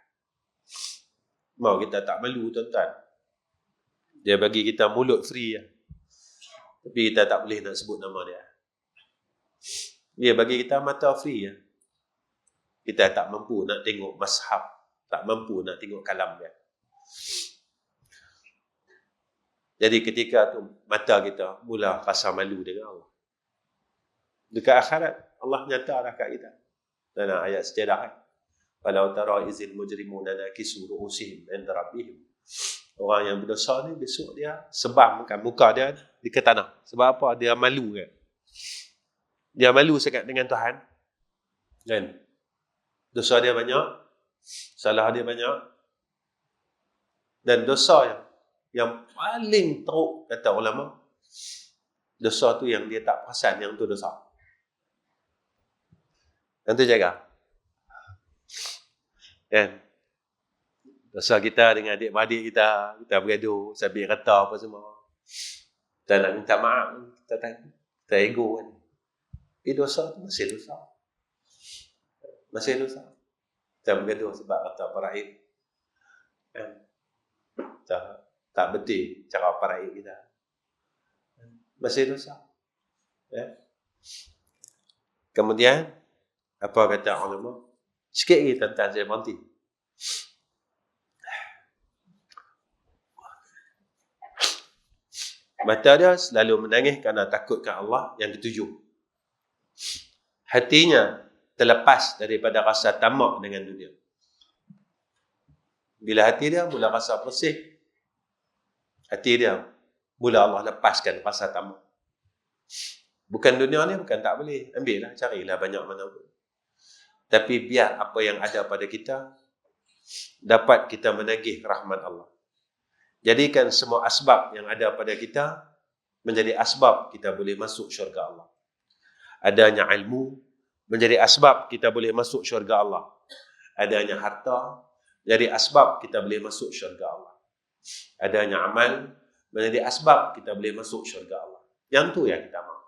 Mau kita tak malu tuan-tuan. Dia bagi kita mulut free ya. Tapi kita tak boleh nak sebut nama dia. Dia bagi kita mata free ya. Kita tak mampu nak tengok mazhab, tak mampu nak tengok kalam dia. Jadi ketika tu mata kita mula rasa malu dengan Allah. Dekat akhirat Allah nyata dah kat kita. Dalam ayat sejarah kan. Walau tara izil mujrimuna nakisu ru'usihim 'inda rabbihim. Orang yang berdosa ni besok dia sebamkan muka dia di ke tanah. Sebab apa? Dia malu kan. Dia malu sangat dengan Tuhan. Kan? Dosa dia banyak, salah dia banyak. Dan dosa yang paling teruk kata ulama, dosa tu yang dia tak perasan yang tu dosa. Yang tu jaga. Kan? Dosa kita dengan adik-beradik kita bergaduh, sabit kata apa semua. Kita nak minta maaf, kita ego kan. Dosa tu masih dosa. Masih dosa. Kita bergaduh sebab kata paraib. Tak betul cara paraib kita. Masih dosa. Kemudian, apa kata ulama? Sikit lagi tentang saya berhenti. Mata dia selalu menangis kerana takutkan Allah yang dituju. Hatinya terlepas daripada rasa tamak dengan dunia. Bila hati dia mula rasa bersih, hati dia mula Allah lepaskan rasa tamak. Bukan dunia ni bukan tak boleh. Ambillah, carilah banyak mana pun. Tapi biar apa yang ada pada kita dapat kita menagih rahmat Allah. Jadikan semua asbab yang ada pada kita menjadi asbab kita boleh masuk syurga Allah. Adanya ilmu menjadi asbab kita boleh masuk syurga Allah. Adanya harta menjadi asbab kita boleh masuk syurga Allah. Adanya amal menjadi asbab kita boleh masuk syurga Allah. Yang tu yang kita mahu.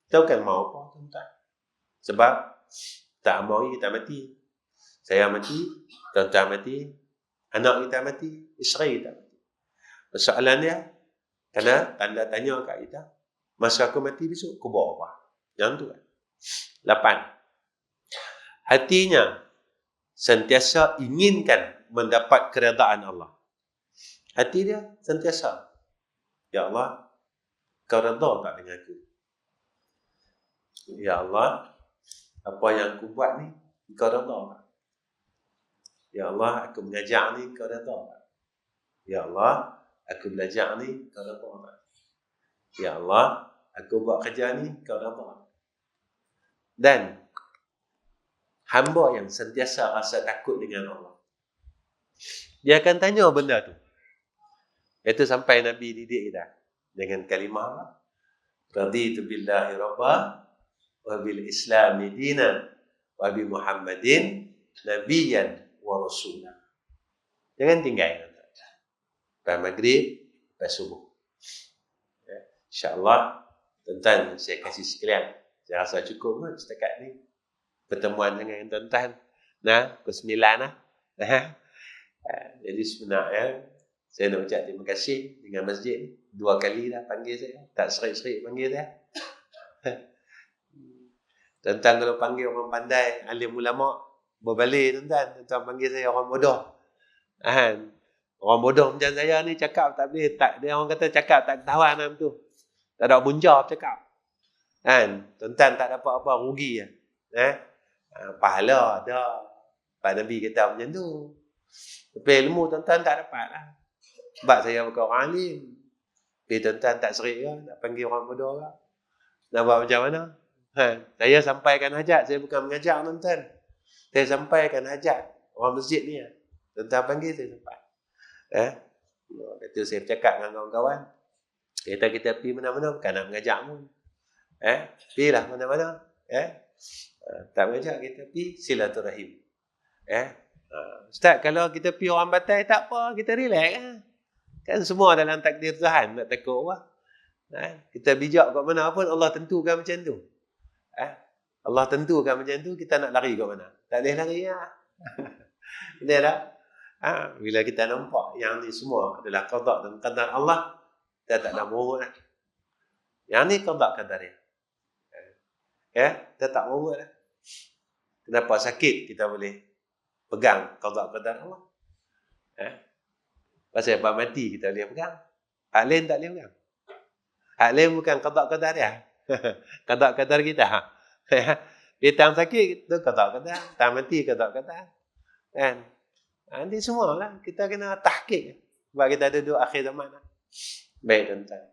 Kita bukan mahu apa, tuan-tuan. Sebab tak mahu kita mati. Saya mati, tuan-tuan mati, anak kita mati, isteri kita mati. Persoalan dia, kena tanda tanya kat kita, masa aku mati besok, aku bawa apa? Yang tu kan. 8. Hatinya sentiasa inginkan mendapat keredaan Allah. Hati dia sentiasa, ya Allah, kau redha tak dengan aku? Ya Allah, apa yang aku buat ni, kau redha tak? Ya Allah, aku mengajar ni, kau redha tak? Ya Allah, aku belajar ni, kau redha tak? Ya Allah, aku buat kerja ni, kau redha tak? Dan hamba yang sentiasa rasa takut dengan Allah, dia akan tanya benda tu. Itu sampai Nabi didik kita dengan kalimah raditu billahi rabba wa bil islami dinan wa bi Muhammadin nabiyyan wa rasulah. Jangan tinggal. Lepas maghrib, lepas subuh. InsyaAllah, tuan-tuan saya kasih sekalian. Saya rasa cukup pun setakat ni. Pertemuan dengan tuan-tuan. Pukul 9 lah. Jadi sebenarnya, saya nak ucap terima kasih dengan masjid. 2 kali dah panggil saya. Tak serik-serik panggil saya. Tuan-tuan kalau panggil orang pandai, alim ulama, berbalik tuan-tuan. Tuan-tuan panggil saya orang bodoh. Orang bodoh macam saya ni cakap tak boleh. Dia orang kata cakap tak ketahuan dalam tu. Tak ada bunjab cakap. Tuan-tuan tak dapat apa, rugi lah. Pahala ada. Pak Nabi kata macam tu. Tapi ilmu tuan-tuan tak dapat lah. Sebab saya bukan orang alim. Tapi tuan-tuan tak serik ke? Nak panggil orang bodoh ke? Nak buat macam mana? Saya sampaikan hajat. Saya bukan mengajar tuan-tuan. Saya sampaikan hajat. Orang masjid ni. Tuan-tuan panggil saya sampai. Itu saya bercakap dengan kawan-kawan. Kita pergi mana-mana bukan nak mengajar pun. Pergilah mana-mana. Tak mengajar, kita pergi silaturahim. Ustaz, kalau kita pergi orang batai tak apa, kita relax lah. Kan semua dalam takdir Tuhan, nak takut apa. Kita bijak kat mana pun Allah tentukan macam tu. Allah tentukan macam tu, kita nak lari kat mana? Tak boleh lari lah. Benar tak? Bila kita nampak yang ni semua adalah qada dan qadar Allah, kita tak nak merungut lah. Yang ni qada qadar dia. Kita tak merungut lah. Kenapa sakit kita boleh pegang qada qadar Allah? Pasal apa mati kita boleh pegang. Hak lain tak boleh pegang. Hak lain bukan qada qadar dia. Qada qadar kita. Kita sakit, itu qada qadar. Tak mati qada qadar. Kan? Nanti semualah kita kena tahqiq. Sebab kita duduk akhir zaman. Baik tuan-tuan.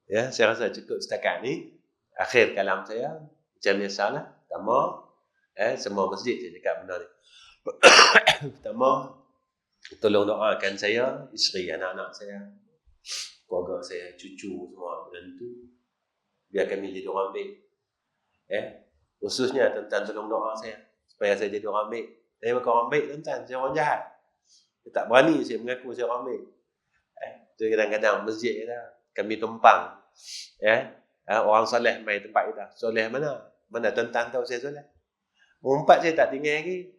Ya, saya rasa cukup setakat ni. Akhir kalam saya. Macam biasalah. Pertama, semua masjid saya cakap benda ni. Pertama, tolong doakan saya, isteri, anak-anak saya, keluarga saya, cucu semua menantu. Biar kami jadi orang baik. Khususnya tuan-tuan tolong doa saya supaya saya jadi orang baik. Saya bukan orang baik tuan-tuan, saya orang jahat. Tak berani saya mengaku saya orang baik. Tu kadang-kadang masjid kita, kami tumpang. Orang soleh mai tempat kita. Soleh mana? Mana tuan-tuan tahu saya soleh? Umpat saya tak tinggal lagi.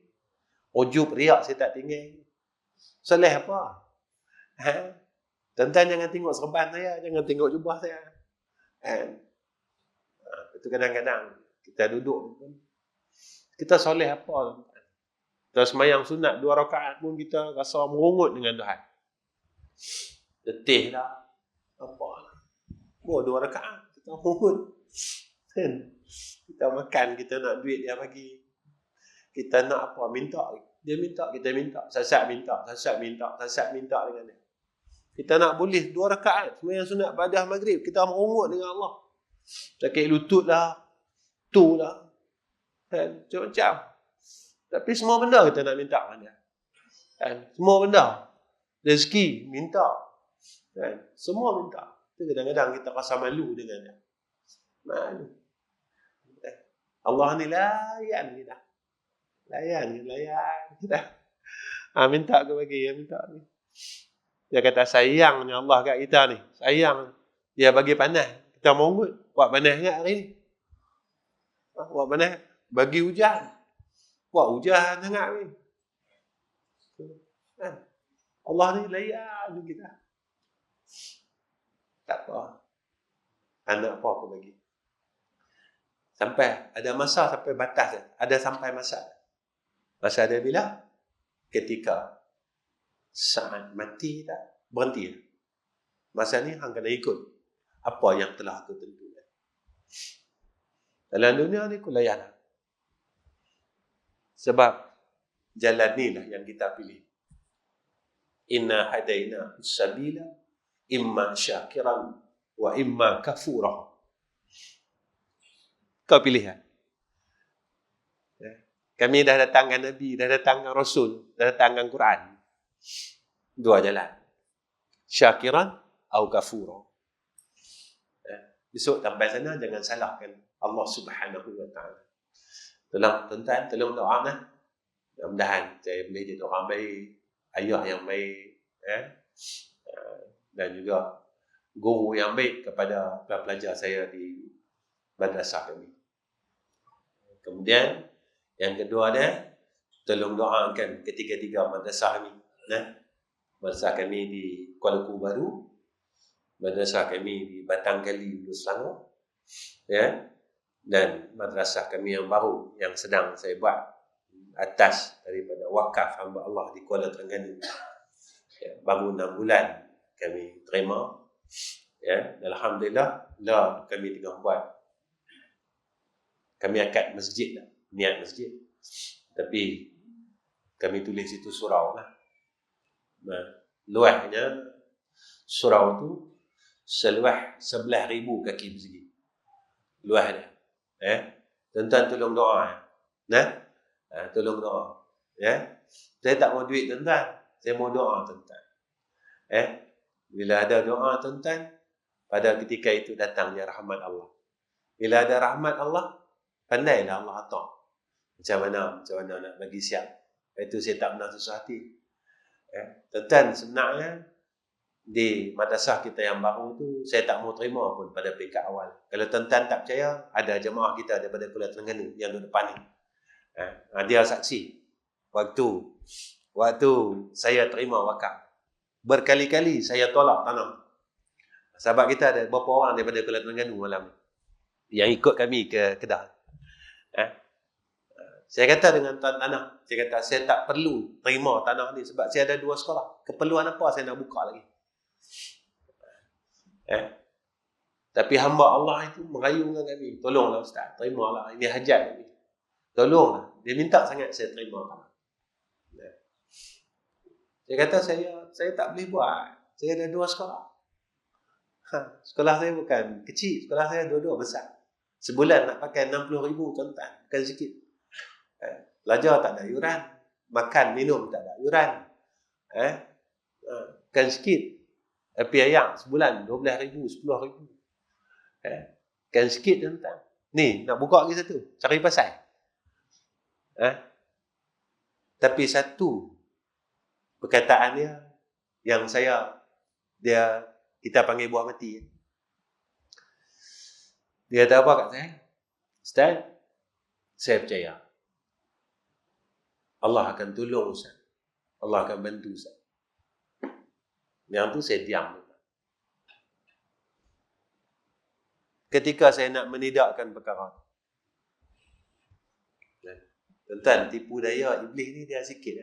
Ujub riak saya tak tinggal lagi. Soleh apa? Tuan-tuan jangan tengok serban saya, jangan tengok jubah saya. Itu kadang-kadang kita duduk, kita soleh apa? Kita semayang sunat 2 rakaat pun kita rasa merungut dengan Tuhan. Letih dah. Apa? 2 rakaat kita merungut. Kita makan, kita nak duit dia bagi. Kita nak apa? Minta. Dia minta, kita minta. Sasat minta dengan dia. Kita nak boleh 2 rakaat semayang sunat pada maghrib, kita merungut dengan Allah. Sakit lutut lah, tu lah, macam-macam. Tapi semua benda kita nak minta dengan dia. Semua benda. Rezeki, minta. Semua minta. Itu kadang-kadang kita rasa malu dengan dia. Malu. Allah ni layan kita. Layan kita. Minta ke bagi, minta ni. Dia kata sayangnya Allah kat kita ni. Sayang. Dia bagi panas. Kita merungut. Buat panas ingat hari ni. Buat panas. Bagi hujan. Buat hujan sangat ni. Allah ni layan kita. Tak apa. Anak apa aku bagi. Sampai, ada masa sampai batas dia. Ada sampai masa. Masa dia bila? Ketika saat mati tak? Berhenti. Masa ni hang kena ikut apa yang telah aku tentukan. Dalam dunia ni aku layan. Sebab jalan ni lah yang kita pilih. Inna hadaina sabila imma syakiran wa imma kafura. Kau pilihan. Kami dah datangkan Nabi, dah datangkan Rasul, dah datangkan Quran. 2 jalan. Syakiran atau kafura. Besok sampai sana jangan salahkan Allah Subhanahu wa taala. Tolong tuan-tuan, tolong doa nah. Mudah-mudahan saya boleh jadi orang baik, ayah yang baik, dan juga guru yang baik kepada pelajar saya di madrasah kami. Kemudian yang kedua dia, tolong doakan ketiga-tiga madrasah kami. Madrasah kami di Kuala Lumpur Baru, madrasah kami di Batang Kali, Hulu Selangor, dan madrasah kami yang baru yang sedang saya buat atas daripada wakaf hamba Allah di Kuala Terengganu. Baru 6 bulan kami terima. Alhamdulillah, kami tengah buat. Kami akad masjid lah, niat masjid. Tapi kami tulis itu surau lah. Luasnya surau tu seluas 11,000 kaki persegi. Luas dia. Tuan-tuan tolong doa. Tolong doa. Saya tak mau duit tuan-tuan. Saya mau doa tuan-tuan. Bila ada doa tuan-tuan, pada ketika itu datangnya rahmat Allah. Bila ada rahmat Allah, pandailah Allah atur. Macam mana nak bagi siap. Itu saya tak pernah susah hati. Tuan-tuan, sebenarnya di madrasah kita yang baru tu, saya tak mau terima pun pada peringkat awal. Kalau tuan-tuan tak percaya, ada jemaah kita daripada Kuala Terengganu yang duduk depan ni. Dia saksi. Waktu saya terima wakaf, berkali-kali saya tolak tanah. Sahabat kita ada beberapa orang daripada Kuala Terengganu malam yang ikut kami ke Kedah. Saya kata dengan tuan tanah, saya kata saya tak perlu terima tanah ni sebab saya ada 2 sekolah. Keperluan apa saya nak buka lagi? Tapi hamba Allah itu merayu dengan kami. Tolonglah Ustaz, terimalah. Ini hajat kami. Tolonglah. Dia minta sangat saya terima. Saya kata saya tak boleh buat. Saya ada 2 sekolah. Sekolah saya bukan kecil. Sekolah saya 2 besar. Sebulan nak pakai 60,000 tuan-tuan. Bukan sikit. Belajar tak ada yuran. Makan, minum tak ada yuran. Bukan sikit. Tapi ayam sebulan 12,000, 10,000. Bukan sikit tuan-tuan. Ni, nak buka lagi satu. Cari pasal. Tapi satu perkataan dia yang kita panggil buah mati. Dia kata apa kat saya? Ustaz, saya percaya Allah akan tolong Ustaz. Allah akan bantu Ustaz. Yang tu saya diam. Ketika saya nak menidakkan perkara, tuan-tuan, tipu daya iblis ni dia sikit.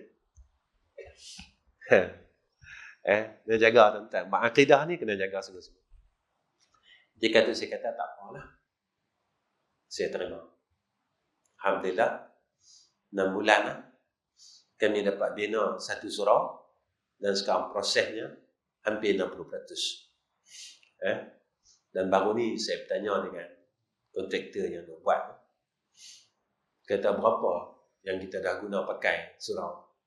Kena jaga tuan-tuan. Akidah ni kena jaga sungguh-sungguh. Jika tu saya kata tak apalah, saya terima. Alhamdulillah, 6 bulan kami dapat bina satu surau dan sekarang prosesnya hampir 60%. Dan baru ni saya bertanya dengan kontraktor yang nak buat. Kata berapa yang kita dah guna pakai surau?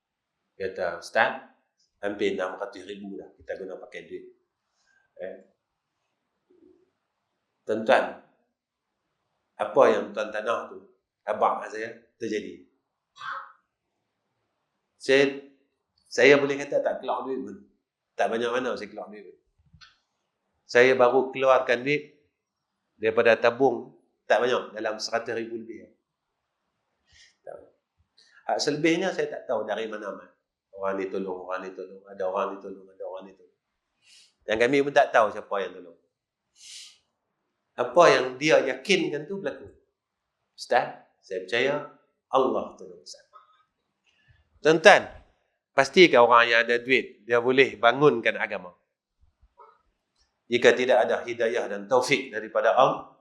Kata Ustaz, hampir 600,000 dah kita guna pakai duit. Tuan-tuan, apa yang tuan tanah tu, abang saya terjadi. Saya boleh kata tak keluar duit pun. Tak banyak mana saya keluar duit pun. Saya baru keluarkan duit daripada tabung, tak banyak, dalam 100,000 lebih. Selebihnya saya tak tahu dari mana. Orang ni tolong, ada orang ni tolong. Dan kami pun tak tahu siapa yang tolong. Apa yang dia yakinkan tu berlaku. Ustaz, saya percaya Allah tolong Ustaz. Tuan-tuan, pastikan orang yang ada duit, dia boleh bangunkan agama. Jika tidak ada hidayah dan taufik daripada Allah,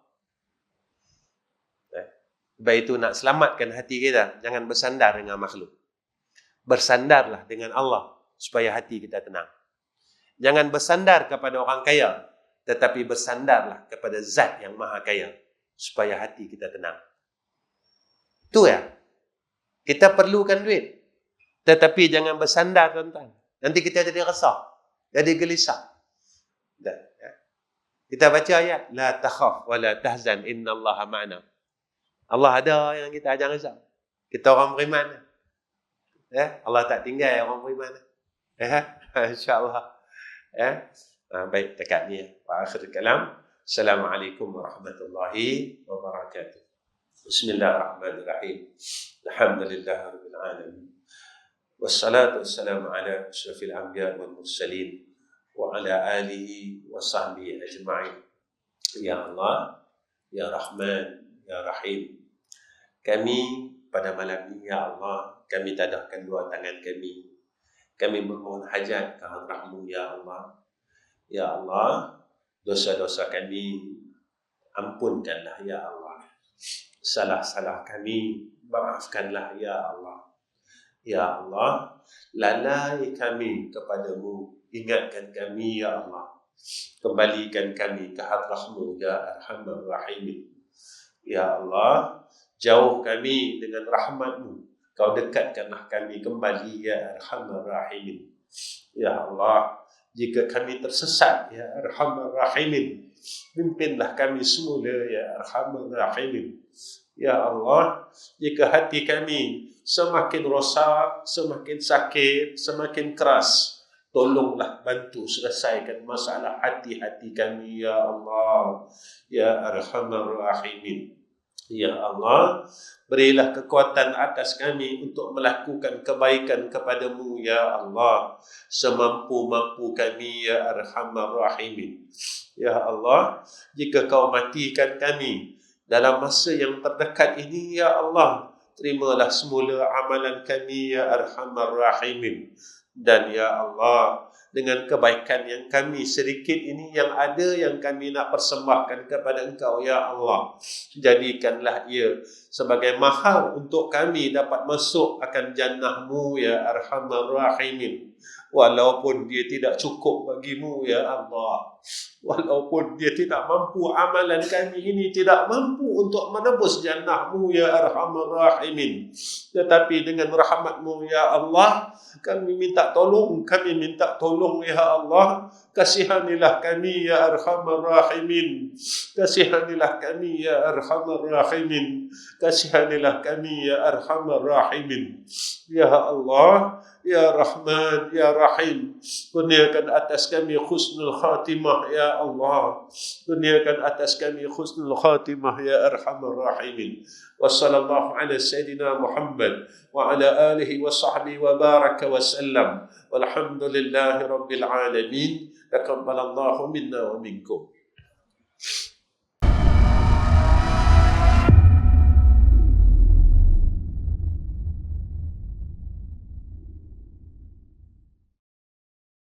sebab itu nak selamatkan hati kita, jangan bersandar dengan makhluk. Bersandarlah dengan Allah supaya hati kita tenang. Jangan bersandar kepada orang kaya, tetapi bersandarlah kepada Zat yang Maha Kaya supaya hati kita tenang. Itu ya. Kita perlukan duit, tetapi jangan bersandar, tuan-tuan. Nanti kita jadi resah, jadi gelisah. Kita baca ayat, la takhaf wa la tahzan innallaha ma'ana. Allah ada yang kita jangan risau. Kita orang beriman. Allah tak tinggal orang beriman. InsyaAllah. Baik, dekat ni. Wa akhir kalam. Assalamualaikum warahmatullahi wabarakatuh. Bismillahirrahmanirrahim. Alhamdulillahirabbil alamin. Wassalatu wassalamu ala asyrafil anbiya wal mursalin wa ala alihi wa sahbihi ajma'in. Ya Allah, Ya Rahman, Ya Rahim. Kami pada malam ini, Ya Allah, kami tadahkan dua tangan kami. Kami memohon hajat ke hadrah-Mu, Ya Allah. Ya Allah, dosa-dosa kami ampunkanlah, Ya Allah. Salah-salah kami maafkanlah, Ya Allah. Ya Allah, lalai kami kepadamu, ingatkan kami, Ya Allah. Kembalikan kami ke hadrah-Mu, Ya Arhamar Rahimin. Ya Allah, jauh kami dengan rahmat-Mu. Kau dekatkanlah kami kembali, Ya Arhamar Rahimin. Ya Allah, jika kami tersesat, Ya Arhamar Rahimin, pimpinlah kami semula, Ya Arhamar Rahimin. Ya Allah, jika hati kami semakin rosak, semakin sakit, semakin keras, tolonglah bantu selesaikan masalah hati-hati kami, Ya Allah. Ya Arhamar Rahimin. Ya Allah, berilah kekuatan atas kami untuk melakukan kebaikan kepadamu, Ya Allah. Semampu-mampu kami, Ya Arhamar Rahimin. Ya Allah, jika kau matikan kami dalam masa yang terdekat ini, Ya Allah, terimalah semula amalan kami, Ya Arhamar Rahimin. Dan Ya Allah, dengan kebaikan yang kami sedikit ini yang ada, yang kami nak persembahkan kepada Engkau, Ya Allah, jadikanlah ia sebagai mahal untuk kami dapat masuk akan jannah-Mu, Ya Arhamar Rahimin. Walaupun dia tidak cukup bagimu, Ya Allah. Walaupun dia tidak mampu, amalan kami ini tidak mampu untuk menebus jannah-Mu, Ya Arhamar Rahimin. Tetapi dengan rahmat-Mu, Ya Allah, kami minta tolong, Ya Allah. Kasihanilah kami, Ya Arhamar Rahimin. Kasihanilah kami, Ya Arhamar Rahimin. Kasihanilah kami, Ya Arhamar Rahimin. Ya Allah, Ya Rahman, Ya Rahim. Kurniakan atas kami husnul khatimah, Ya Allah. Kurniakan atas kami husnul khatimah, Ya Arhamar Rahimin. Wassallallahu ala Sayyidina Muhammad wa ala alihi wa sahbihi wa baraka wa sallam. Walhamdulillahi Rabbil Alamin. Taqabbalallahu minna wa minkum.